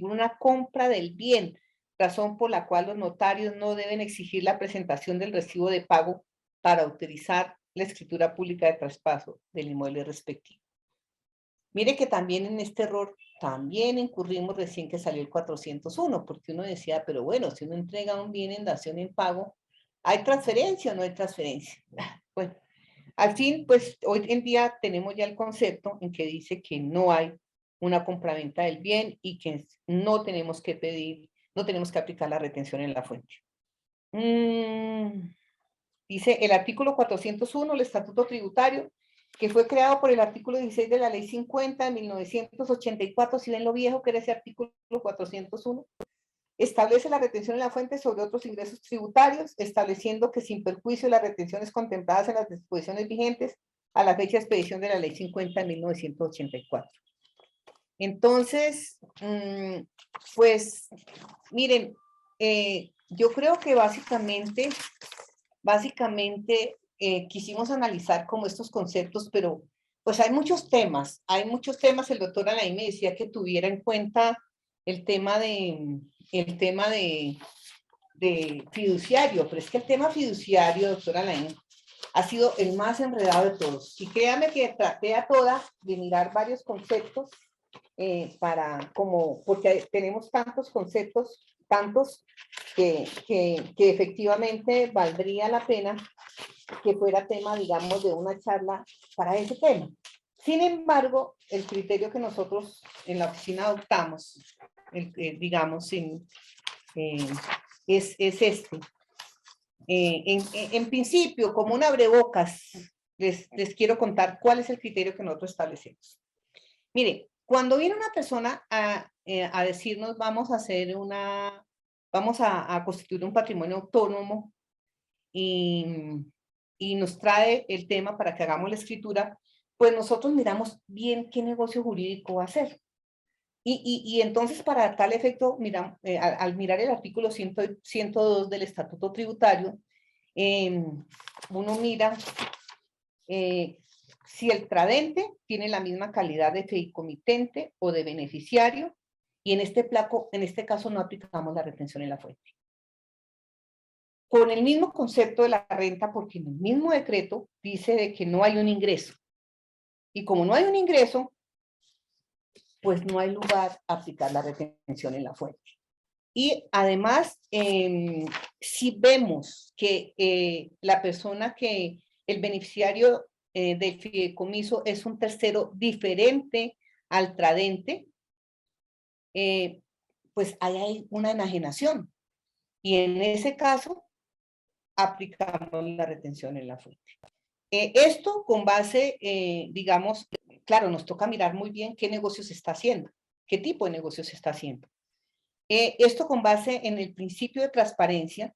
C: una compra del bien, razón por la cual los notarios no deben exigir la presentación del recibo de pago para autorizar la escritura pública de traspaso del inmueble respectivo. Mire que también en este error también incurrimos recién que salió el 401, porque uno decía, pero bueno, si uno entrega un bien en dación en pago, ¿hay transferencia o no hay transferencia? Bueno, al fin, pues hoy en día tenemos ya el concepto en que dice que no hay una compraventa del bien y que no tenemos que pedir, no tenemos que aplicar la retención en la fuente. Dice el artículo 401, el Estatuto Tributario, que fue creado por el artículo 16 de la Ley 50 de 1984, si ven lo viejo que era ese artículo 401, establece la retención en la fuente sobre otros ingresos tributarios, estableciendo que sin perjuicio de las retenciones contempladas en las disposiciones vigentes a la fecha de expedición de la Ley 50 de 1984. Entonces, pues, miren, yo creo que básicamente quisimos analizar como estos conceptos, pero pues hay muchos temas. El doctor Alain me decía que tuviera en cuenta el tema de fiduciario, pero es que el tema fiduciario, doctor Alain, ha sido el más enredado de todos. Y créame que traté a toda de mirar varios conceptos porque tenemos tantos conceptos, tantos que efectivamente valdría la pena que fuera tema, digamos, de una charla para ese tema. Sin embargo, el criterio que nosotros en la oficina adoptamos, digamos, es este. En principio, como un abrebocas, les quiero contar cuál es el criterio que nosotros establecemos. Mire, cuando viene una persona a decirnos vamos a constituir un patrimonio autónomo y nos trae el tema para que hagamos la escritura, pues nosotros miramos bien qué negocio jurídico va a hacer. Y entonces para tal efecto, al mirar el artículo 102 del Estatuto Tributario, uno mira si el tradente tiene la misma calidad de fideicomitente o de beneficiario, y en este caso no aplicamos la retención en la fuente. Con el mismo concepto de la renta, porque en el mismo decreto dice de que no hay un ingreso. Y como no hay un ingreso, pues no hay lugar a aplicar la retención en la fuente. Y además, si vemos que la persona el beneficiario del fideicomiso es un tercero diferente al tradente, pues hay una enajenación. Y en ese caso, aplicamos la retención en la fuente. Esto con base, digamos, claro, nos toca mirar muy bien qué negocio se está haciendo, qué tipo de negocio se está haciendo. Esto con base en el principio de transparencia,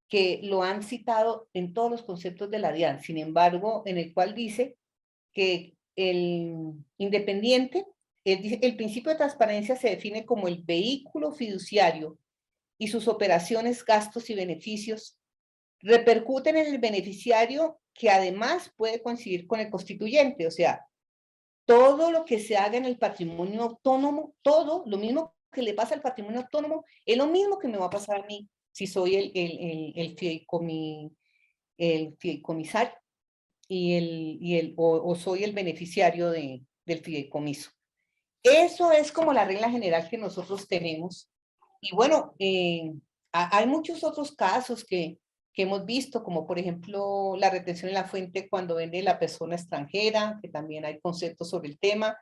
C: que lo han citado en todos los conceptos de la DIAN, sin embargo, en el cual dice que el independiente, el principio de transparencia se define como el vehículo fiduciario y sus operaciones, gastos y beneficios repercuten en el beneficiario, que además puede coincidir con el constituyente. O sea, todo lo que se haga en el patrimonio autónomo, todo lo mismo que le pasa al patrimonio autónomo, es lo mismo que me va a pasar a mí si soy el fideicomisario o soy el beneficiario del fideicomiso. Eso es como la regla general que nosotros tenemos. Y bueno, hay muchos otros casos que hemos visto, como por ejemplo la retención en la fuente cuando vende la persona extranjera, que también hay conceptos sobre el tema.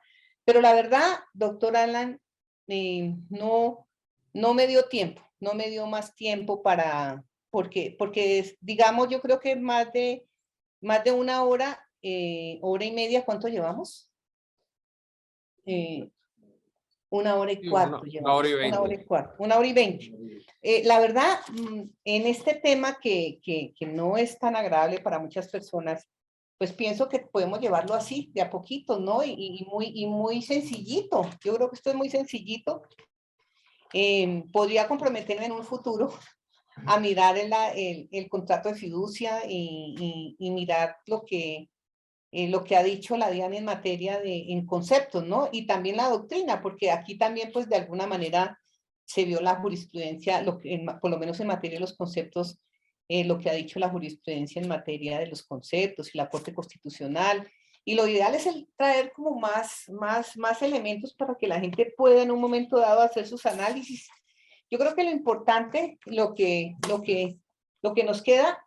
C: Pero la verdad, doctor Alan, no me dio tiempo, no me dio más tiempo porque digamos, yo creo que más de una hora, hora y media, ¿cuánto llevamos? 1 hora y cuarto.
A: Una hora y 20.
C: 1 hora y cuarto, 1 hora y 20. La verdad, en este tema que no es tan agradable para muchas personas, pues pienso que podemos llevarlo así, de a poquito, ¿no? Y muy sencillito. Yo creo que esto es muy sencillito. Podría comprometerme en un futuro a mirar el contrato de fiducia y mirar lo que ha dicho la DIAN en materia en conceptos, ¿no? Y también la doctrina, porque aquí también, pues, de alguna manera se vio la jurisprudencia, por lo menos en materia de los conceptos, lo que ha dicho la jurisprudencia en materia de los conceptos y la Corte Constitucional. Y lo ideal es el traer como más elementos para que la gente pueda en un momento dado hacer sus análisis. Yo creo que lo importante, lo que nos queda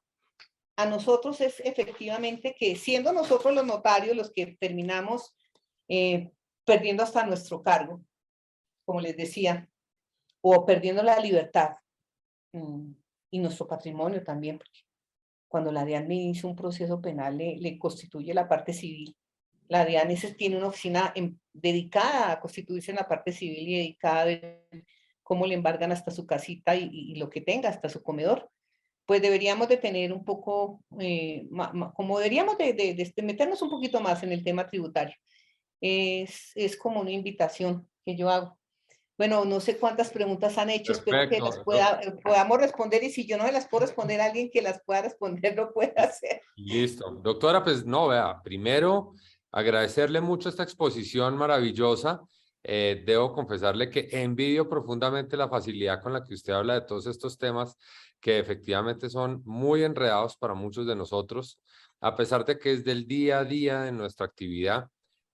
C: a nosotros es efectivamente que siendo nosotros los notarios los que terminamos perdiendo hasta nuestro cargo, como les decía, o perdiendo la libertad y nuestro patrimonio también, porque cuando la DIAN inicia un proceso penal le constituye la parte civil. La DIAN tiene una oficina dedicada a constituirse en la parte civil y dedicada a ver cómo le embargan hasta su casita y lo que tenga, hasta su comedor. Pues deberíamos de tener un poco, como deberíamos de meternos un poquito más en el tema tributario. Es como una invitación que yo hago. Bueno, no sé cuántas preguntas han hecho, espero que las podamos responder, y si yo no me las puedo responder, alguien que las pueda responder lo puede hacer.
A: Listo. Doctora, pues no, vea, primero agradecerle mucho esta exposición maravillosa. Debo confesarle que envidio profundamente la facilidad con la que usted habla de todos estos temas que efectivamente son muy enredados para muchos de nosotros, a pesar de que es del día a día de nuestra actividad.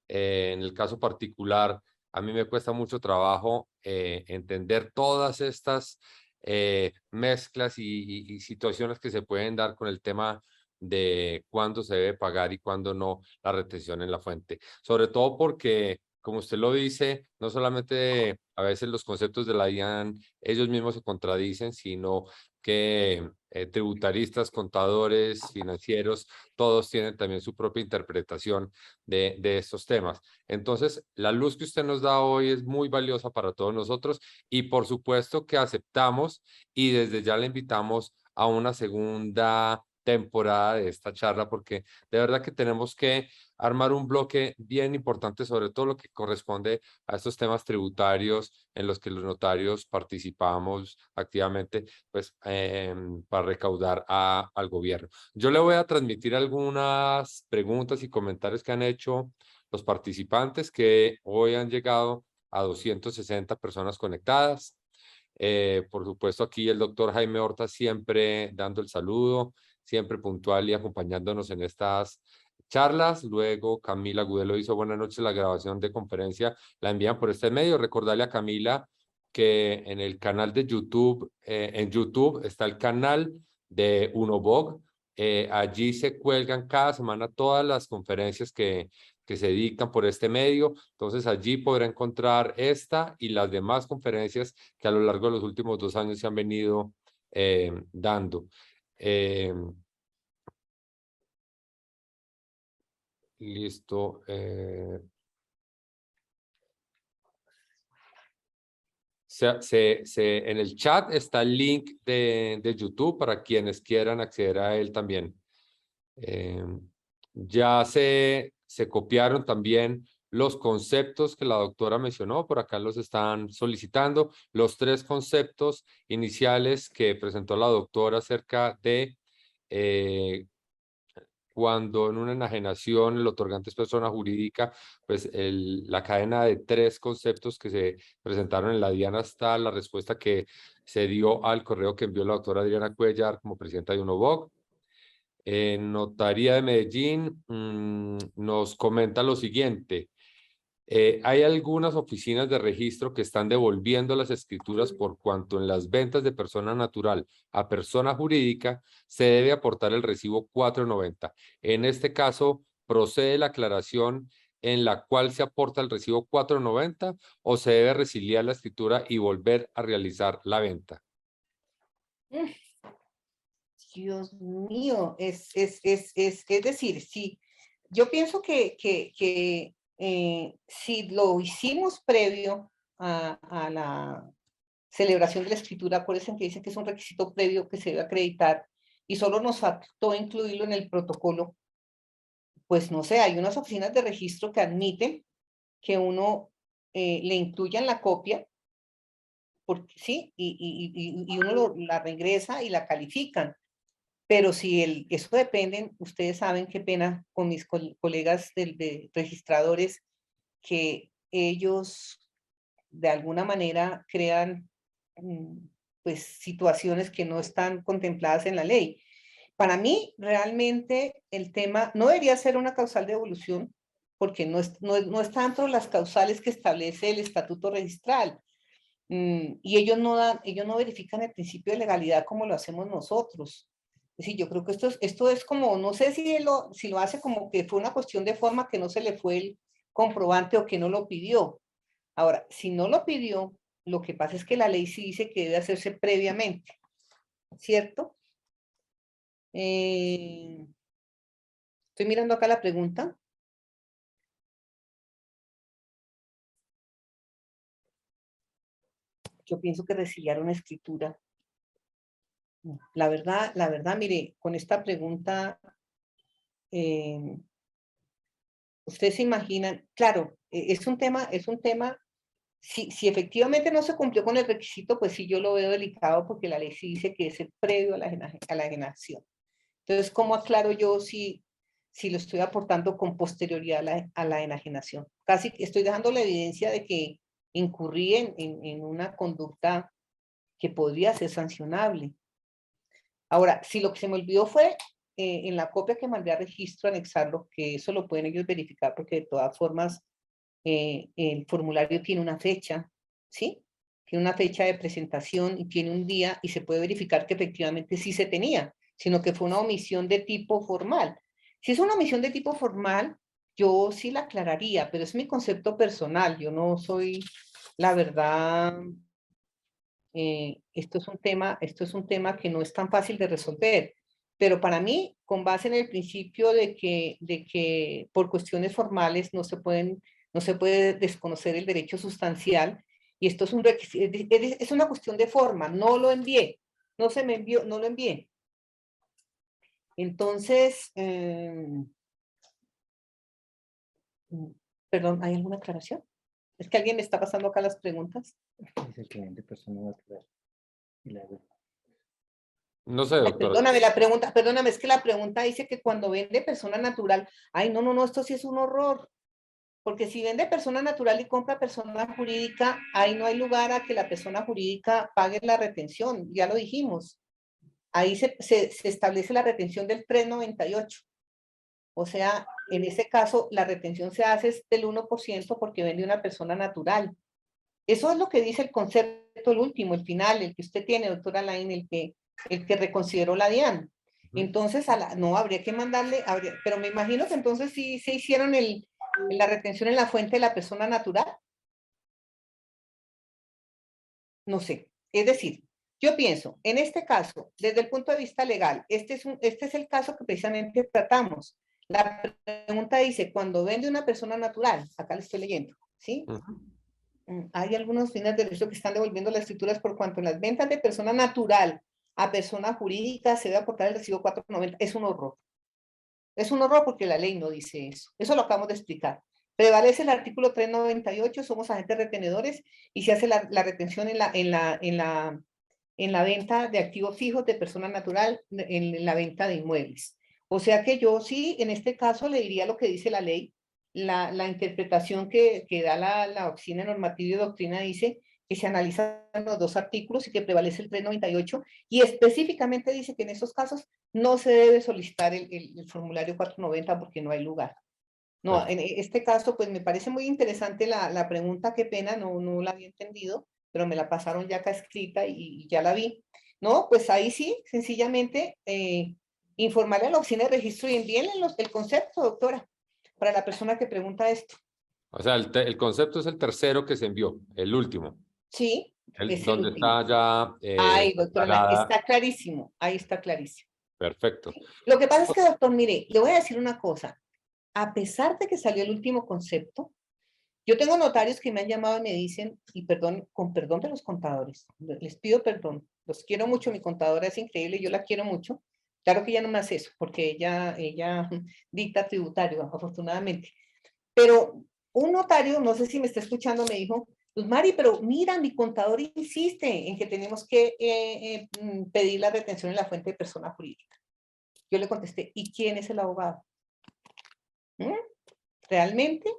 A: En el caso particular, a mí me cuesta mucho trabajo entender todas estas mezclas y situaciones que se pueden dar con el tema de cuándo se debe pagar y cuándo no la retención en la fuente. Sobre todo porque, como usted lo dice, no solamente a veces los conceptos de la DIAN ellos mismos se contradicen, sino que tributaristas, contadores, financieros, todos tienen también su propia interpretación de estos temas. Entonces, la luz que usted nos da hoy es muy valiosa para todos nosotros y por supuesto que aceptamos y desde ya le invitamos a una segunda temporada de esta charla, porque de verdad que tenemos que armar un bloque bien importante sobre todo lo que corresponde a estos temas tributarios en los que los notarios participamos activamente, pues para recaudar al gobierno. Yo le voy a transmitir algunas preguntas y comentarios que han hecho los participantes, que hoy han llegado a 260 personas conectadas. Por supuesto, aquí el doctor Jaime Horta siempre dando el saludo, siempre puntual y acompañándonos en estas charlas. Luego Camila Gudelo hizo buenas noches, la grabación de conferencia la envían por este medio. Recordarle a Camila que en el canal de YouTube, en YouTube está el canal de Unobog. Allí se cuelgan cada semana todas las conferencias que se dictan por este medio. Entonces allí podrá encontrar esta y las demás conferencias que a lo largo de los últimos 2 años se han venido dando. Listo. En el chat está el link de YouTube para quienes quieran acceder a él también. Ya se copiaron también los conceptos que la doctora mencionó, por acá los están solicitando, los 3 conceptos iniciales que presentó la doctora acerca de cuando en una enajenación el otorgante es persona jurídica, pues la cadena de 3 conceptos que se presentaron en la DIAN hasta la respuesta que se dio al correo que envió la doctora Adriana Cuellar como presidenta de UNOVOC. En Notaría de Medellín nos comenta lo siguiente. Hay algunas oficinas de registro que están devolviendo las escrituras por cuanto en las ventas de persona natural a persona jurídica se debe aportar el recibo 490. En este caso, ¿procede la aclaración en la cual se aporta el recibo 490 o se debe resiliar la escritura y volver a realizar la venta?
C: Dios mío, es decir, sí, yo pienso que si lo hicimos previo a la celebración de la escritura, acuérdense que dicen que es un requisito previo que se debe acreditar y solo nos faltó incluirlo en el protocolo, pues no sé, hay unas oficinas de registro que admiten que uno le incluyan la copia, porque sí, y uno la regresa y la califican. Pero si eso depende, ustedes saben qué pena con mis colegas de registradores, que ellos de alguna manera crean pues, situaciones que no están contempladas en la ley. Para mí, realmente, el tema no debería ser una causal de evolución, porque no está dentro de las causales que establece el estatuto registral. Y ellos no verifican el principio de legalidad como lo hacemos nosotros. Es decir, yo creo que esto es como, no sé si lo hace como que fue una cuestión de forma que no se le fue el comprobante o que no lo pidió. Ahora, si no lo pidió, lo que pasa es que la ley sí dice que debe hacerse previamente, ¿cierto? Estoy mirando acá la pregunta. Yo pienso que resiliar una escritura. La verdad, mire, con esta pregunta, ustedes se imaginan, claro, es un tema, si efectivamente no se cumplió con el requisito, pues sí yo lo veo delicado porque la ley sí dice que es el previo a la enajenación. Entonces, ¿cómo aclaro yo si lo estoy aportando con posterioridad a la enajenación? Casi estoy dejando la evidencia de que incurrí en una conducta que podría ser sancionable. Ahora, si lo que se me olvidó fue en la copia que mandé a registro anexarlo, que eso lo pueden ellos verificar porque de todas formas el formulario tiene una fecha, ¿sí? Tiene una fecha de presentación y tiene un día y se puede verificar que efectivamente sí se tenía, sino que fue una omisión de tipo formal. Si es una omisión de tipo formal, yo sí la aclararía, pero es mi concepto personal, yo no soy, la verdad, esto es un tema que no es tan fácil de resolver, pero para mí, con base en el principio de que por cuestiones formales no se puede desconocer el derecho sustancial, y esto es un requisito, es una cuestión de forma, no lo envié, no se me envió, no lo envié. Entonces, perdón, ¿hay alguna aclaración? Es que alguien me está pasando acá las preguntas.
D: Dice que vende persona natural. Y la
A: No sé,
C: Ay,
A: doctora.
C: perdóname, es que la pregunta dice que cuando vende persona natural, ay, no, esto sí es un horror, porque si vende persona natural y compra persona jurídica, ahí no hay lugar a que la persona jurídica pague la retención, ya lo dijimos. Ahí se establece la retención del 398. O sea, en ese caso, la retención se hace del 1% porque vende una persona natural. Eso es lo que dice el concepto, el último, el final, el que usted tiene, doctora Lain, el que reconsideró la DIAN. Entonces, no, habría que mandarle, pero me imagino que entonces sí se hicieron la retención en la fuente de la persona natural. No sé. Es decir, yo pienso, en este caso, desde el punto de vista legal, este es el caso que precisamente tratamos. La pregunta dice, cuando vende una persona natural, acá le estoy leyendo, ¿sí? Hay algunos fines de derecho que están devolviendo las escrituras por cuanto en las ventas de persona natural a persona jurídica se debe aportar el recibo 490. Es un horror. Es un horror porque la ley no dice eso. Eso lo acabamos de explicar. Prevalece el artículo 398, somos agentes retenedores y se hace la retención en la venta de activos fijos de persona natural, en la venta de inmuebles. O sea que yo sí, en este caso, le diría lo que dice la ley. La interpretación que da la Oficina Normativa y Doctrina dice que se analizan los dos artículos y que prevalece el 398 y específicamente dice que en esos casos no se debe solicitar el formulario 490 porque no hay lugar. No, en este caso, pues me parece muy interesante la pregunta, qué pena, no la había entendido, pero me la pasaron ya acá escrita y ya la vi. No, pues ahí sí, sencillamente informarle a la oficina de registro y envíenle el concepto, doctora, para la persona que pregunta esto.
A: O sea, el concepto es el tercero que se envió, el último.
C: Sí, es el
A: Donde
C: último.
A: está ya
C: Ay, doctora,
A: instalada.
C: está clarísimo, ahí está clarísimo.
A: Perfecto.
C: Lo que pasa es que, doctor, mire, le voy a decir una cosa. A pesar de que salió el último concepto, yo tengo notarios que me han llamado y me dicen, y perdón, con perdón de los contadores, les pido perdón, los quiero mucho, mi contadora es increíble, yo la quiero mucho. Claro que ella no me hace eso, porque ella dicta tributario, afortunadamente. Pero un notario, no sé si me está escuchando, me dijo, pues Mari, pero mira, mi contador insiste en que tenemos que pedir la retención en la fuente de persona jurídica. Yo le contesté, ¿y quién es el abogado? Realmente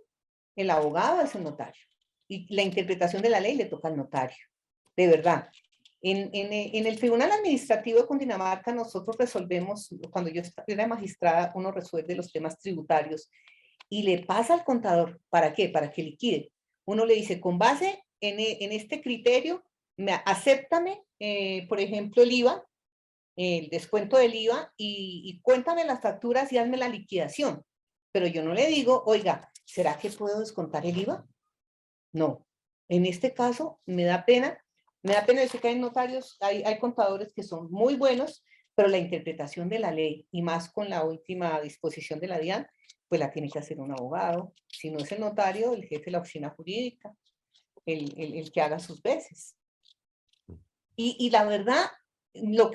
C: el abogado es el notario y la interpretación de la ley le toca al notario, de verdad. En el Tribunal Administrativo de Cundinamarca nosotros resolvemos, cuando yo era magistrada, uno resuelve los temas tributarios y le pasa al contador, ¿para qué? Para que liquide. Uno le dice, con base en este criterio, acéptame, por ejemplo, el IVA, el descuento del IVA, y cuéntame las facturas y hazme la liquidación. Pero yo no le digo, oiga, ¿será que puedo descontar el IVA? No. En este caso, me da pena decir que hay notarios, hay contadores que son muy buenos, pero la interpretación de la ley, y más con la última disposición de la DIAN, pues la tiene que hacer un abogado. Si no es el notario, el jefe de la oficina jurídica, el que haga sus veces. Y la verdad,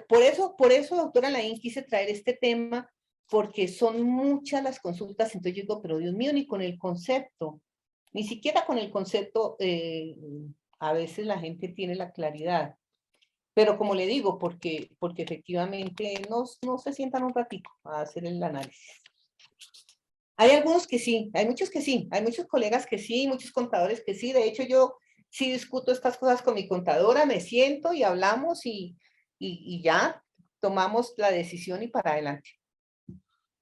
C: por eso, doctora Laín, quise traer este tema, porque son muchas las consultas. Entonces yo digo, pero Dios mío, ni con el concepto, ni siquiera con el concepto, a veces la gente tiene la claridad. Pero como le digo, porque efectivamente no se sientan un ratito a hacer el análisis. Hay algunos que sí, hay muchos que sí, hay muchos colegas que sí, muchos contadores que sí. De hecho, yo sí discuto estas cosas con mi contadora, me siento y hablamos y ya tomamos la decisión y para adelante.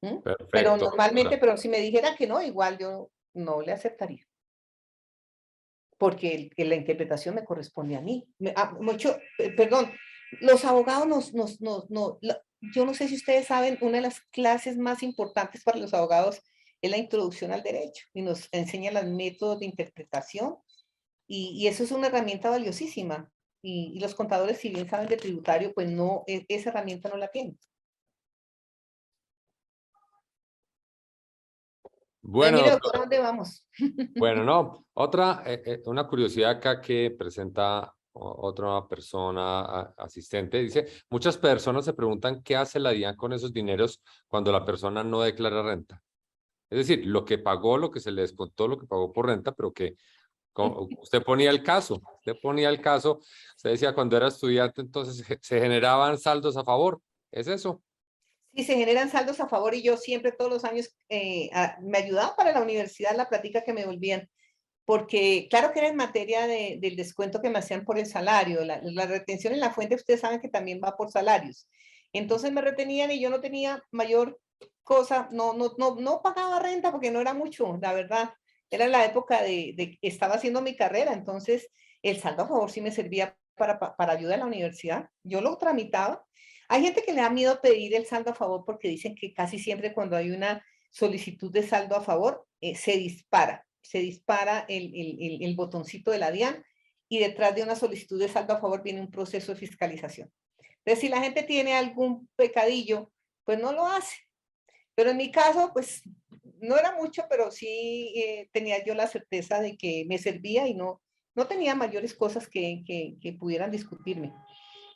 C: Pero
A: Perfecto,
C: normalmente,
A: doctora.
C: pero si me dijera que no, igual yo no le aceptaría. Porque la interpretación me corresponde a mí. Perdón, los abogados yo no sé si ustedes saben, una de las clases más importantes para los abogados es la introducción al derecho, y nos enseña los métodos de interpretación, y eso es una herramienta valiosísima, y los contadores, si bien saben de tributario, pues no, esa herramienta no la tienen.
A: Bueno,
C: Mire,
A: doctora.
C: doctora, ¿a dónde vamos?
A: Bueno, no, una curiosidad acá que presenta otra persona asistente, dice, muchas personas se preguntan qué hace la DIAN con esos dineros cuando la persona no declara renta. Es decir, lo que pagó, lo que se le descontó, lo que pagó por renta, pero que usted ponía el caso, usted decía cuando era estudiante, entonces se generaban saldos a favor. ¿Es eso?
C: Sí, se generan saldos a favor, y yo siempre todos los años me ayudaba para la universidad la plática que me volvían, porque claro que era en materia del descuento que me hacían por el salario, la retención en la fuente, ustedes saben que también va por salarios. Entonces me retenían y yo no tenía mayor cosa, no pagaba renta porque no era mucho, la verdad. Era la época de que estaba haciendo mi carrera, entonces el saldo a favor sí me servía para ayuda a la universidad. Yo lo tramitaba. Hay gente que le da miedo pedir el saldo a favor porque dicen que casi siempre cuando hay una solicitud de saldo a favor, se dispara el botoncito de la DIAN, y detrás de una solicitud de saldo a favor viene un proceso de fiscalización. Entonces, si la gente tiene algún pecadillo, pues no lo hace. Pero en mi caso, pues no era mucho, pero sí tenía yo la certeza de que me servía, y no tenía mayores cosas que pudieran discutirme.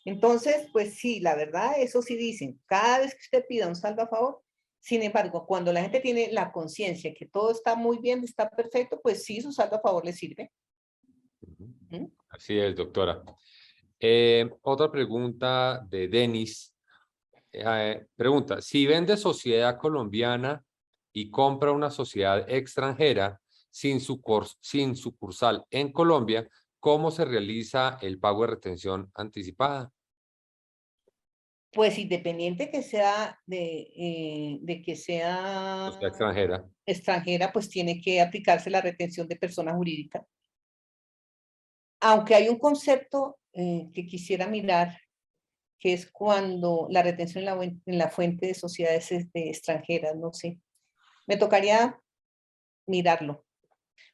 C: Entonces, pues sí, la verdad, eso sí dicen, cada vez que usted pida un saldo a favor. Sin embargo, cuando la gente tiene la conciencia que todo está muy bien, está perfecto, pues sí, su saldo a favor le sirve. ¿Mm?
A: Así es, doctora. Otra pregunta de Denis. Pregunta, si vende sociedad colombiana y compra una sociedad extranjera sin sucursal en Colombia, ¿cómo se realiza el pago de retención anticipada?
C: Pues independiente que sea de que sea
A: Sociedad extranjera.
C: extranjera, pues tiene que aplicarse la retención de persona jurídica. Aunque hay un concepto que quisiera mirar, que es cuando la retención en la fuente de sociedades extranjeras, no sé. Me tocaría mirarlo,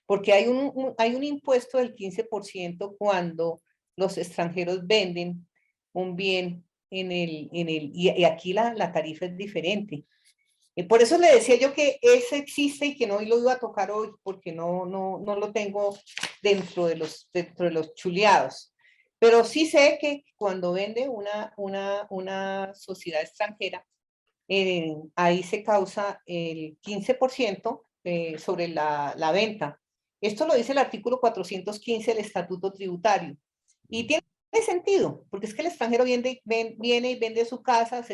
C: porque hay un impuesto del 15% cuando los extranjeros venden un bien y aquí la tarifa es diferente. Por eso le decía yo que ese existe y que no lo iba a tocar hoy, porque no lo tengo dentro de los chuleados. Pero sí sé que cuando vende una sociedad extranjera, ahí se causa el 15% sobre la venta. Esto lo dice el artículo 415 del Estatuto Tributario. Y tiene sentido, porque es que el extranjero viene y vende su casa,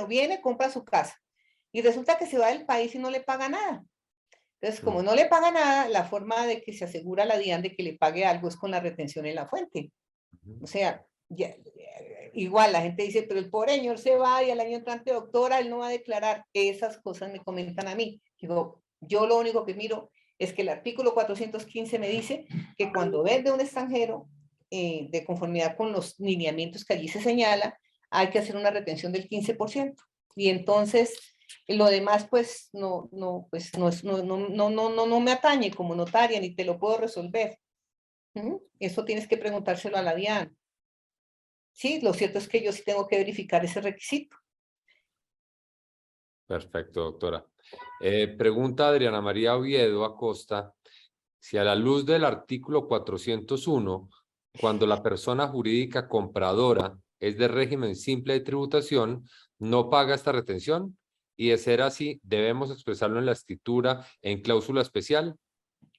C: viene, compra su casa, y resulta que se va del país y no le paga nada. Entonces, como no le paga nada, la forma de que se asegura la DIAN de que le pague algo es con la retención en la fuente. O sea, igual la gente dice, pero el pobre señor se va y al año entrante, doctora, él no va a declarar. Esas cosas me comentan a mí. Digo, yo lo único que miro es que el artículo 415 me dice que cuando vende un extranjero, de conformidad con los lineamientos que allí se señala, hay que hacer una retención del 15%. Y entonces, lo demás, pues, no me atañe como notaria, ni te lo puedo resolver. Eso tienes que preguntárselo a la DIAN. Sí, lo cierto es que yo sí tengo que verificar ese requisito.
A: Perfecto, doctora. Pregunta Adriana María Oviedo Acosta, si a la luz del artículo 401, cuando la persona jurídica compradora es de régimen simple de tributación, no paga esta retención, y de ser así, debemos expresarlo en la escritura en cláusula especial.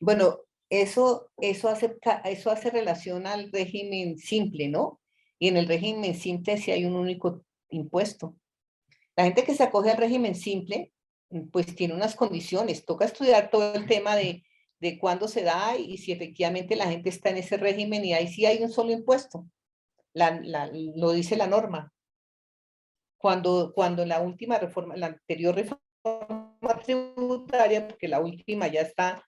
C: Bueno, eso hace relación al régimen simple, ¿no? Y en el régimen simple sí hay un único impuesto. La gente que se acoge al régimen simple, pues tiene unas condiciones. Toca estudiar todo el tema de cuándo se da y si efectivamente la gente está en ese régimen, y ahí sí hay un solo impuesto. Lo dice la norma. Cuando la última reforma, la anterior reforma tributaria, porque la última ya está,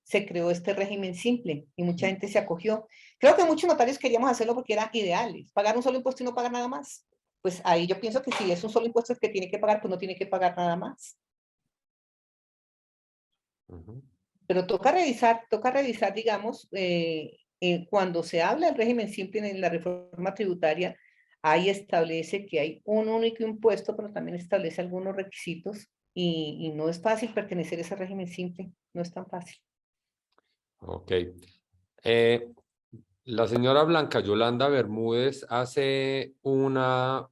C: se creó este régimen simple y mucha gente se acogió. Creo que muchos notarios queríamos hacerlo porque eran ideales, pagar un solo impuesto y no pagar nada más. Pues ahí yo pienso que si es un solo impuesto el que tiene que pagar, pues no tiene que pagar nada más. Pero toca revisar, digamos, cuando se habla del régimen simple en la reforma tributaria, ahí establece que hay un único impuesto, pero también establece algunos requisitos y no es fácil pertenecer a ese régimen simple, no es tan fácil.
A: Ok. La señora Blanca Yolanda Bermúdez hace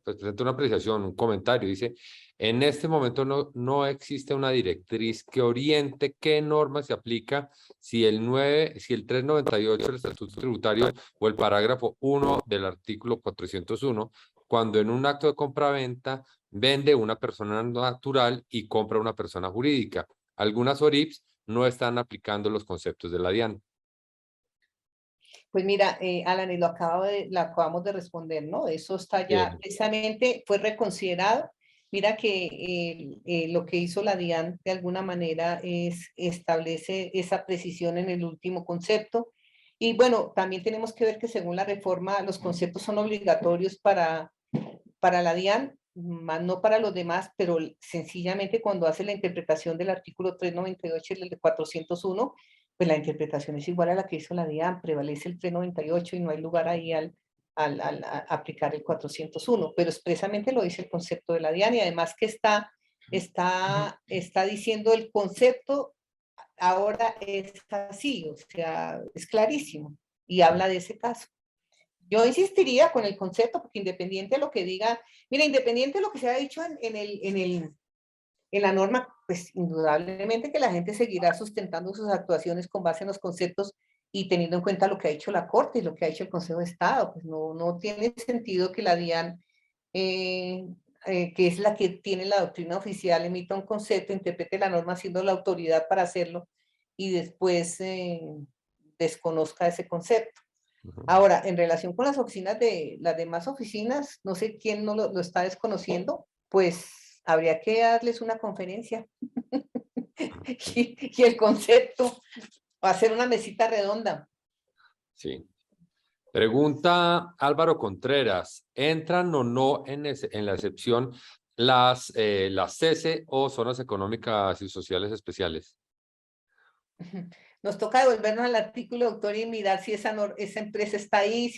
A: presenta una apreciación, un comentario, dice, en este momento no existe una directriz que oriente qué norma se aplica si el 398 del Estatuto Tributario o el parágrafo 1 del artículo 401, cuando en un acto de compraventa vende una persona natural y compra una persona jurídica. Algunas ORIPs no están aplicando los conceptos de la DIAN.
C: Pues mira, Alan, y lo acabamos de responder, ¿no? Eso está ya, precisamente fue reconsiderado. Mira que lo que hizo la DIAN de alguna manera establece esa precisión en el último concepto. Y bueno, también tenemos que ver que según la reforma, los conceptos son obligatorios para la DIAN, más no para los demás, pero sencillamente cuando hace la interpretación del artículo 398 y el de 401, pues la interpretación es igual a la que hizo la DIAN, prevalece el 398 y no hay lugar ahí a aplicar el 401, pero expresamente lo dice el concepto de la DIAN, y además que está diciendo el concepto ahora es así, o sea, es clarísimo, y habla de ese caso. Yo insistiría con el concepto, porque independiente de lo que diga, mira, independiente de lo que se ha dicho en la norma, pues indudablemente que la gente seguirá sustentando sus actuaciones con base en los conceptos y teniendo en cuenta lo que ha hecho la Corte y lo que ha hecho el Consejo de Estado. Pues no tiene sentido que la DIAN, que es la que tiene la doctrina oficial, emita un concepto, interprete la norma siendo la autoridad para hacerlo y después desconozca ese concepto. Ahora, en relación con las oficinas de las demás oficinas, no sé quién no lo está desconociendo, pues habría que darles una conferencia y el concepto, hacer una mesita redonda.
A: Sí. Pregunta Álvaro Contreras, ¿entran o no en la excepción las CESE o zonas económicas y sociales especiales?
C: Nos toca devolvernos al artículo, doctor, y mirar si esa empresa está ahí,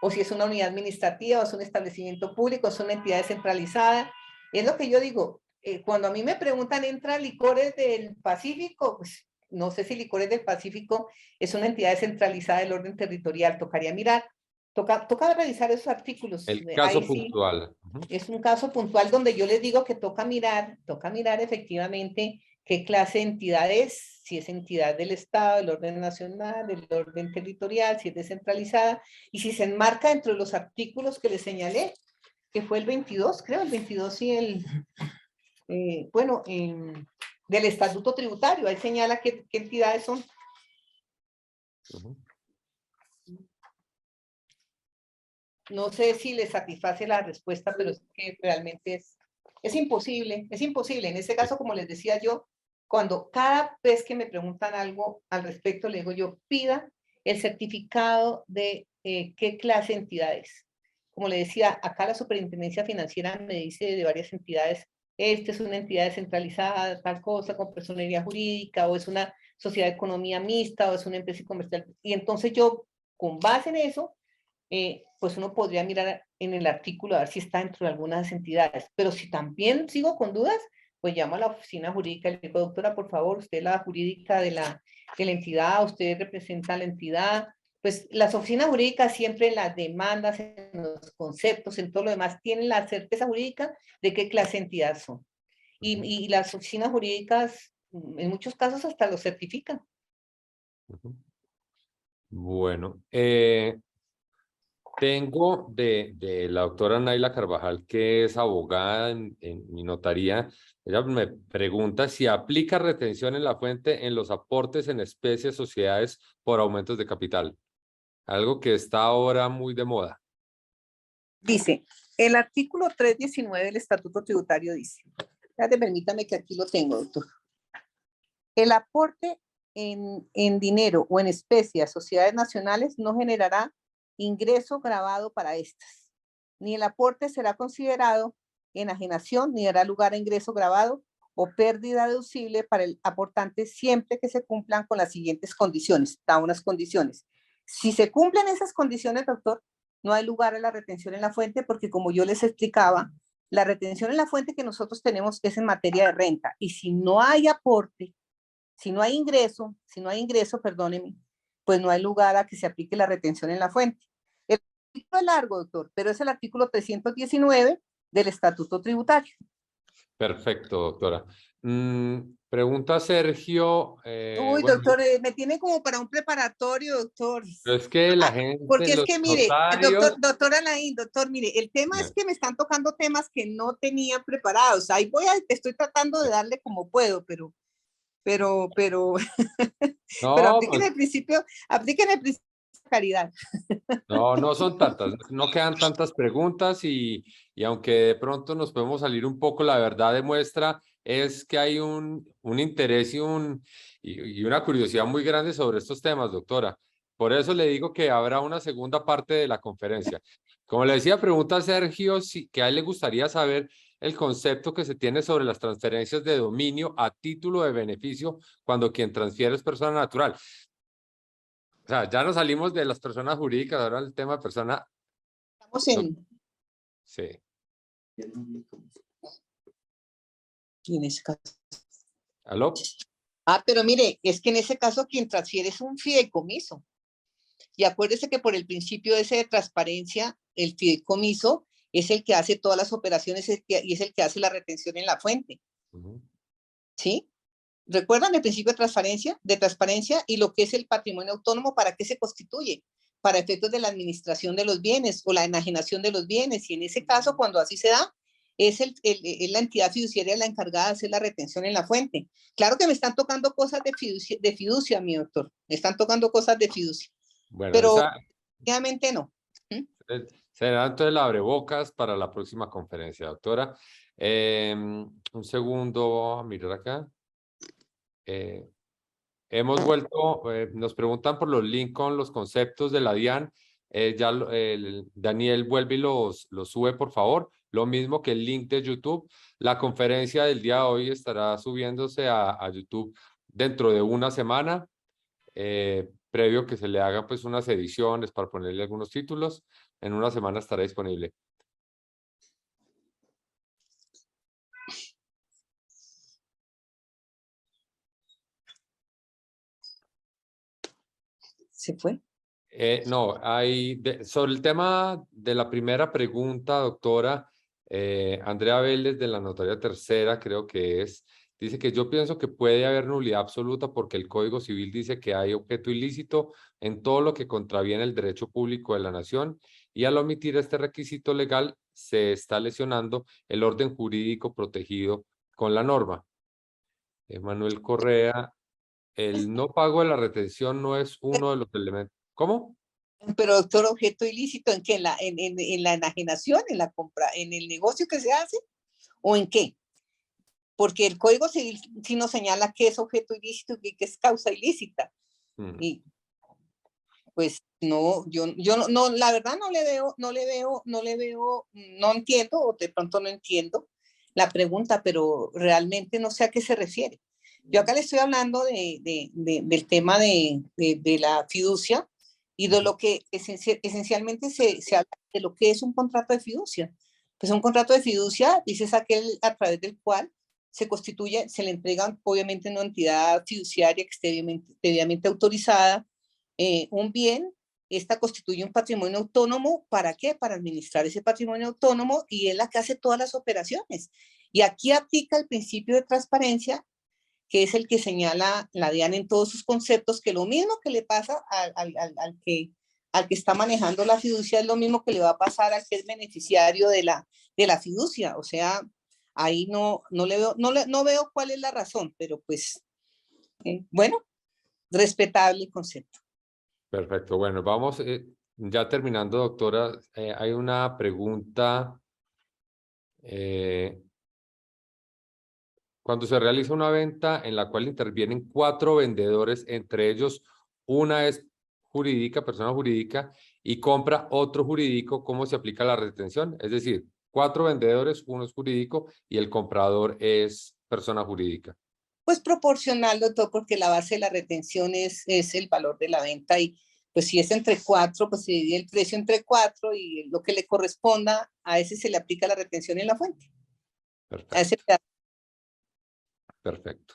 C: o si es una unidad administrativa, o es un establecimiento público, o es una entidad descentralizada. Es lo que yo digo, cuando a mí me preguntan, ¿entra Licores del Pacífico? Pues no sé si Licores del Pacífico es una entidad descentralizada del orden territorial, tocaría mirar, toca revisar esos artículos.
A: El caso
C: Ahí sí,
A: puntual.
C: es un caso puntual donde yo les digo que toca mirar efectivamente qué clase de entidad es, si es entidad del Estado, del orden nacional, del orden territorial, si es descentralizada, y si se enmarca dentro de los artículos que les señalé, que fue el 22, creo, el 22 y del Estatuto Tributario, ahí señala qué entidades son. no sé si les satisface la respuesta, pero es que realmente es imposible, es imposible. En este caso, como les decía yo, cuando cada vez que me preguntan algo al respecto, le digo yo, pida el certificado de qué clase de entidad es. Como le decía, acá la Superintendencia Financiera me dice de varias entidades, esta es una entidad descentralizada, tal cosa, con personería jurídica, o es una sociedad de economía mixta, o es una empresa comercial. Y entonces yo, con base en eso, pues uno podría mirar en el artículo a ver si está dentro de algunas entidades. Pero si también sigo con dudas, pues llamo a la oficina jurídica y le digo, doctora, por favor, usted es la jurídica de la entidad, usted representa a la entidad. Pues las oficinas jurídicas siempre en las demandas, en los conceptos, en todo lo demás, tienen la certeza jurídica de qué clase de entidad son. Y las oficinas jurídicas, en muchos casos, hasta lo certifican.
A: Bueno, tengo de la doctora Naila Carvajal, que es abogada en mi notaría. Ella me pregunta si aplica retención en la fuente en los aportes en especie a sociedades por aumentos de capital. Algo que está ahora muy de moda.
C: Dice, el artículo 319 del Estatuto Tributario dice, permítame que aquí lo tengo, doctor. El aporte en dinero o en especie a sociedades nacionales no generará ingreso grabado para estas, ni el aporte será considerado enajenación, ni dará lugar a ingreso grabado o pérdida deducible para el aportante siempre que se cumplan con las siguientes condiciones. Da unas condiciones. Si se cumplen esas condiciones, doctor, no hay lugar a la retención en la fuente porque, como yo les explicaba, la retención en la fuente que nosotros tenemos es en materia de renta, y si no hay aporte, si no hay ingreso, perdónenme, pues no hay lugar a que se aplique la retención en la fuente. El artículo es largo, doctor, pero es el artículo 319 del Estatuto Tributario.
A: Perfecto, doctora. Pregunta Sergio.
C: Uy,
A: Bueno,
C: doctor, me tiene como para un preparatorio, doctor.
A: pero es que la gente,
C: Porque es
A: los
C: que, mire,
A: notarios.
C: doctor Alain, doctor, mire, el tema es que me están tocando temas que no tenía preparados. Ahí estoy tratando de darle como puedo, pero pero
A: No,
C: apliquen el principio de caridad.
A: no, no son tantas, no quedan tantas preguntas y aunque de pronto nos podemos salir un poco, la verdad demuestra es que hay un interés y una curiosidad muy grande sobre estos temas, doctora. Por eso le digo que habrá una segunda parte de la conferencia. Como le decía, pregunta a Sergio que a él le gustaría saber el concepto que se tiene sobre las transferencias de dominio a título de beneficio cuando quien transfiere es persona natural. O sea, ya nos salimos de las personas jurídicas, ahora el tema de persona.
C: Estamos en...
A: Sí.
C: Y en ese caso...
A: ¿Aló?
C: Pero mire, es que en ese caso quien transfiere es un fideicomiso. Y acuérdese que por el principio ese de transparencia, el fideicomiso es el que hace todas las operaciones y es el que hace la retención en la fuente. ¿Sí? ¿Recuerdan el principio de transparencia y lo que es el patrimonio autónomo? ¿Para qué se constituye? Para efectos de la administración de los bienes o la enajenación de los bienes. Y en ese caso, cuando así se da, es la entidad fiduciaria la encargada de hacer la retención en la fuente. Claro que me están tocando cosas de fiducia, mi doctor. Me están tocando cosas de fiducia.
A: Bueno,
C: Pero obviamente no.
A: será entonces la abrebocas para la próxima conferencia, doctora. Un segundo, a mirar acá. Hemos vuelto, nos preguntan por los links con los conceptos de la DIAN. Daniel vuelve y los sube, por favor. Lo mismo que el link de YouTube. La conferencia del día de hoy estará subiéndose a YouTube dentro de una semana, previo que se le hagan pues unas ediciones para ponerle algunos títulos. En una semana estará disponible.
C: ¿Se fue?
A: No, sobre el tema de la primera pregunta, doctora, Andrea Vélez de la Notaría Tercera, creo que dice que yo pienso que puede haber nulidad absoluta porque el Código Civil dice que hay objeto ilícito en todo lo que contraviene el derecho público de la nación y al omitir este requisito legal se está lesionando el orden jurídico protegido con la norma. Manuel Correa, el no pago de la retención no es uno de los elementos. ¿Cómo?
C: Pero doctor, objeto ilícito, ¿en qué? En la enajenación, en la compra, en el negocio que se hace, ¿o en qué? Porque el Código Civil sí nos señala qué es objeto ilícito y qué es causa ilícita. Y pues no, yo no, la verdad no entiendo, o de pronto no entiendo la pregunta, pero realmente no sé a qué se refiere. Yo acá le estoy hablando del tema de la fiducia y de lo que esencialmente se habla de lo que es un contrato de fiducia. Pues un contrato de fiducia, dice, es aquel a través del cual se constituye, se le entrega obviamente una entidad fiduciaria que esté debidamente autorizada, un bien. Esta constituye un patrimonio autónomo. ¿Para qué? Para administrar ese patrimonio autónomo, y es la que hace todas las operaciones. Y aquí aplica el principio de transparencia, que es el que señala la DIAN en todos sus conceptos, que lo mismo que le pasa al que está manejando la fiducia es lo mismo que le va a pasar al que es beneficiario de la fiducia. O sea, ahí no veo cuál es la razón, pero pues, bueno, respetable el concepto.
A: Perfecto. Bueno, vamos ya terminando, doctora. Hay una pregunta. Cuando se realiza una venta en la cual intervienen 4 vendedores, entre ellos una es jurídica, persona jurídica, y compra otro jurídico, ¿cómo se aplica la retención? Es decir, 4 vendedores, uno es jurídico y el comprador es persona jurídica.
C: Pues proporcional, doctor, porque la base de la retención es el valor de la venta, y pues si es entre 4, pues se divide el precio entre 4 y lo que le corresponda, a ese se le aplica la retención en la fuente. A ese
A: Perfecto. Perfecto.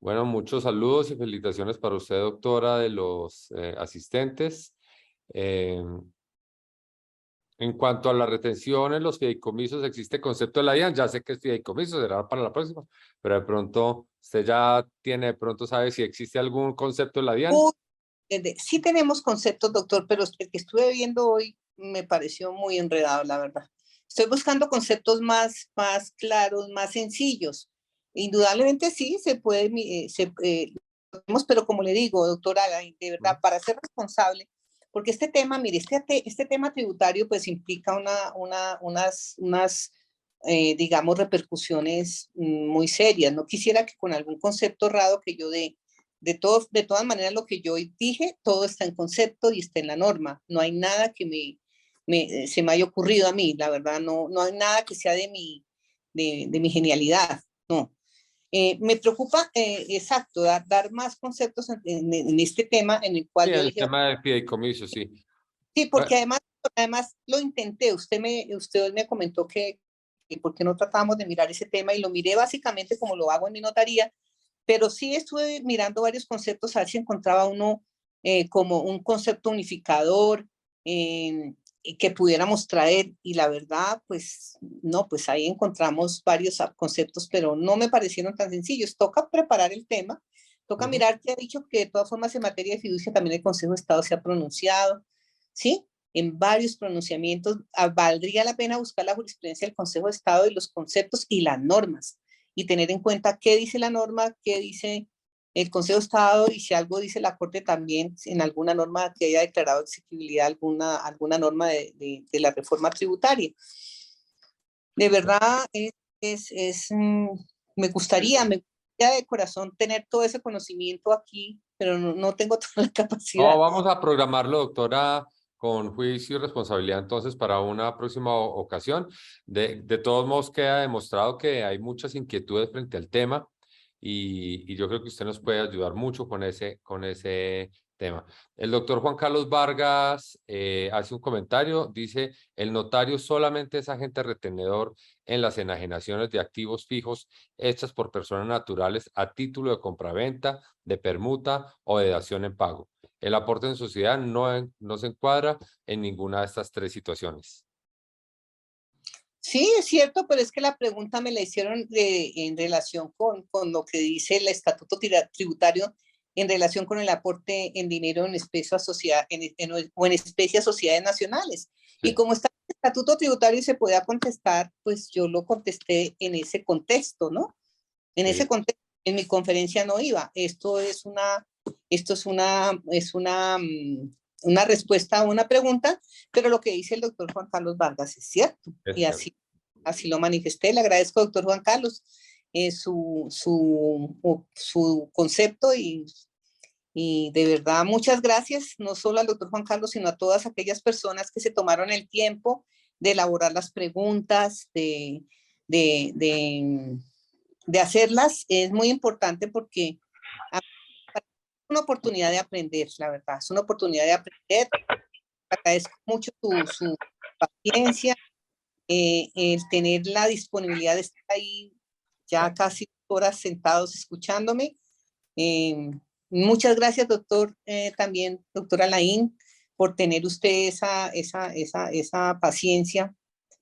A: Bueno, muchos saludos y felicitaciones para usted, doctora, de los asistentes. En cuanto a las retenciones, los fideicomisos, existe concepto de la DIAN. Ya sé que es fideicomiso, será para la próxima, pero de pronto usted ya tiene, de pronto sabe si existe algún concepto de la DIAN.
C: Sí tenemos conceptos, doctor, pero el que estuve viendo hoy me pareció muy enredado, la verdad. Estoy buscando conceptos más claros, más sencillos. Indudablemente sí, se puede, pero como le digo, doctora, de verdad, para ser responsable, porque este tema, mire, este tema tributario pues implica unas digamos, repercusiones muy serias. No quisiera que con algún concepto errado que yo dé, de todas maneras, lo que yo dije, todo está en concepto y está en la norma. No hay nada que se me haya ocurrido a mí, la verdad, no hay nada que sea de mi genialidad, no. Me preocupa, exacto, dar más conceptos en este tema en el cual
A: Sí,
C: yo
A: el
C: dije,
A: tema del fideicomiso, sí.
C: sí, porque además lo intenté. Usted me comentó que por qué no tratábamos de mirar ese tema, y lo miré básicamente como lo hago en mi notaría, pero sí estuve mirando varios conceptos a ver si encontraba uno como un concepto unificador que pudiéramos traer, y la verdad, pues no, pues ahí encontramos varios conceptos, pero no me parecieron tan sencillos. Toca preparar el tema, toca mirar que ha dicho que de todas formas en materia de fiducia también el Consejo de Estado se ha pronunciado, ¿sí? En varios pronunciamientos. Valdría la pena buscar la jurisprudencia del Consejo de Estado y los conceptos y las normas, y tener en cuenta qué dice la norma, qué dice el Consejo de Estado, y si algo dice la Corte también, en alguna norma que haya declarado exigibilidad, alguna norma de la reforma tributaria. De verdad, me gustaría de corazón tener todo ese conocimiento aquí, pero no tengo toda la capacidad.
A: No, vamos a programarlo, doctora, con juicio y responsabilidad entonces para una próxima ocasión. De todos modos, queda demostrado que hay muchas inquietudes frente al tema, y yo creo que usted nos puede ayudar mucho con ese tema. El doctor Juan Carlos Vargas hace un comentario, dice: el notario solamente es agente retenedor en las enajenaciones de activos fijos hechas por personas naturales a título de compraventa, de permuta o de dación en pago. El aporte en sociedad no se encuadra en ninguna de estas 3 situaciones.
C: Sí, es cierto, pero es que la pregunta me la hicieron en relación con lo que dice el estatuto tributario en relación con el aporte en dinero en especie a sociedad, o en especie a sociedades nacionales. Sí. Y como está el estatuto tributario y se podía contestar, pues yo lo contesté en ese contexto, ¿no? En ese contexto, en mi conferencia no iba. Esto es una Esto es una respuesta a una pregunta, pero lo que dice el doctor Juan Carlos Vargas es cierto.
A: Es
C: Y así lo manifesté. Le agradezco, doctor Juan Carlos, su concepto y de verdad muchas gracias, no solo al doctor Juan Carlos, sino a todas aquellas personas que se tomaron el tiempo de elaborar las preguntas, de hacerlas. Es muy importante porque es una oportunidad de aprender, la verdad, es una oportunidad de aprender. Agradezco mucho su paciencia, el tener la disponibilidad de estar ahí ya casi horas sentados escuchándome. Muchas gracias, doctor, también, doctora Laín, por tener usted esa paciencia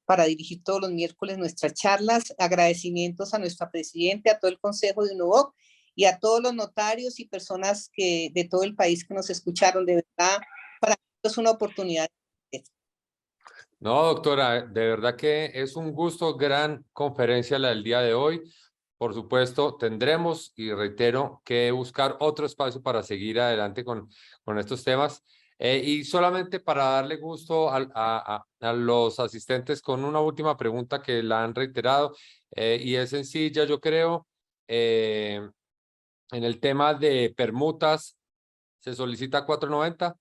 C: para dirigir todos los miércoles nuestras charlas. Agradecimientos a nuestra presidenta, a todo el Consejo de UNOVOC y a todos los notarios y personas de todo el país que nos escucharon. De verdad, para nosotros es una oportunidad.
A: No, doctora, de verdad que es un gusto, gran conferencia la del día de hoy. Por supuesto, tendremos, y reitero, que buscar otro espacio para seguir adelante con estos temas. Y solamente para darle gusto a los asistentes con una última pregunta que la han reiterado, y es sencilla, yo creo, en el tema de permutas, ¿se solicita 490?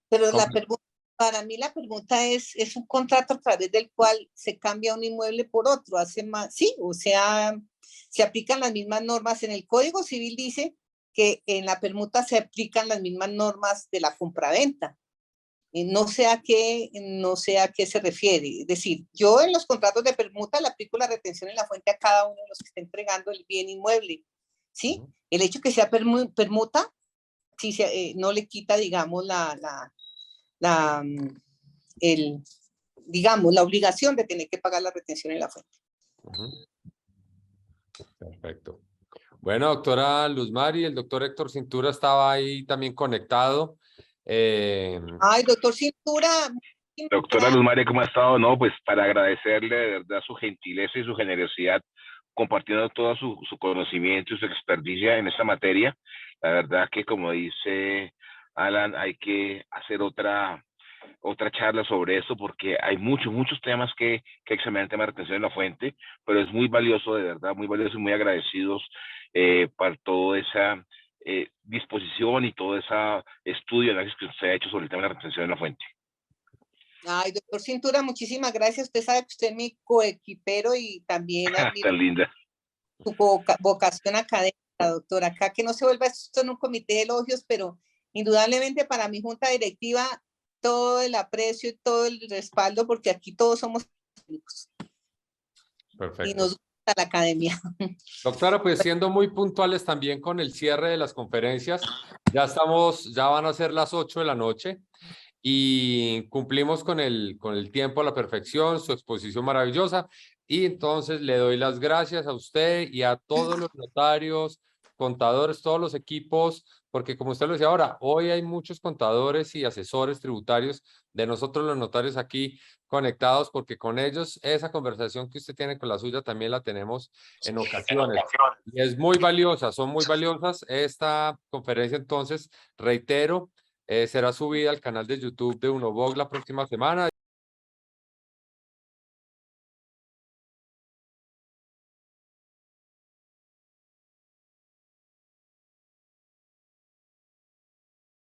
C: Pero para mí la pregunta es un contrato a través del cual se cambia un inmueble por otro, sí, o sea, se aplican las mismas normas. En el Código Civil dice que en la permuta se aplican las mismas normas de la compraventa. No sé a qué se refiere. Es decir, yo en los contratos de permuta le aplico la retención en la fuente a cada uno de los que está entregando el bien inmueble, ¿sí? El hecho que sea permuta, sí, no le quita, digamos, digamos, la obligación de tener que pagar la retención en la fuente.
A: Perfecto. Bueno, doctora Luz Mari, el doctor Héctor Cintura estaba ahí también conectado.
C: Ay, doctor Cintura.
B: Doctora Luz María, ¿cómo ha estado? No, pues para agradecerle de verdad su gentileza y su generosidad compartiendo todo su conocimiento y su experticia en esta materia. La verdad que, como dice Alan, hay que hacer otra charla sobre esto porque hay muchos temas que examinar el tema de retención en la fuente, pero es muy valioso, de verdad, muy valioso y muy agradecidos por toda esa disposición y todo ese estudio, análisis que usted ha hecho sobre el tema de la retención en la fuente.
C: Ay, doctor Cintura, muchísimas gracias. Usted sabe que usted es mi coequipero y también admiro
B: Tan linda.
C: su vocación académica, doctora. Acá que no se vuelva esto en un comité de elogios, pero indudablemente para mi junta directiva todo el aprecio y todo el respaldo, porque aquí todos somos amigos.
A: Perfecto.
C: Y nos gusta la academia.
A: Doctora, pues siendo muy puntuales también con el cierre de las conferencias, ya van a ser las 8 de la noche y cumplimos con el tiempo a la perfección, su exposición maravillosa, y entonces le doy las gracias a usted y a todos los notarios, contadores, todos los equipos, porque como usted lo decía ahora, hoy hay muchos contadores y asesores tributarios de nosotros los notarios aquí conectados, porque con ellos esa conversación que usted tiene con la suya también la tenemos en ocasiones. Y es muy valiosa, son muy valiosas. Esta conferencia, entonces, reitero, será subida al canal de YouTube de UNOVOC la próxima semana.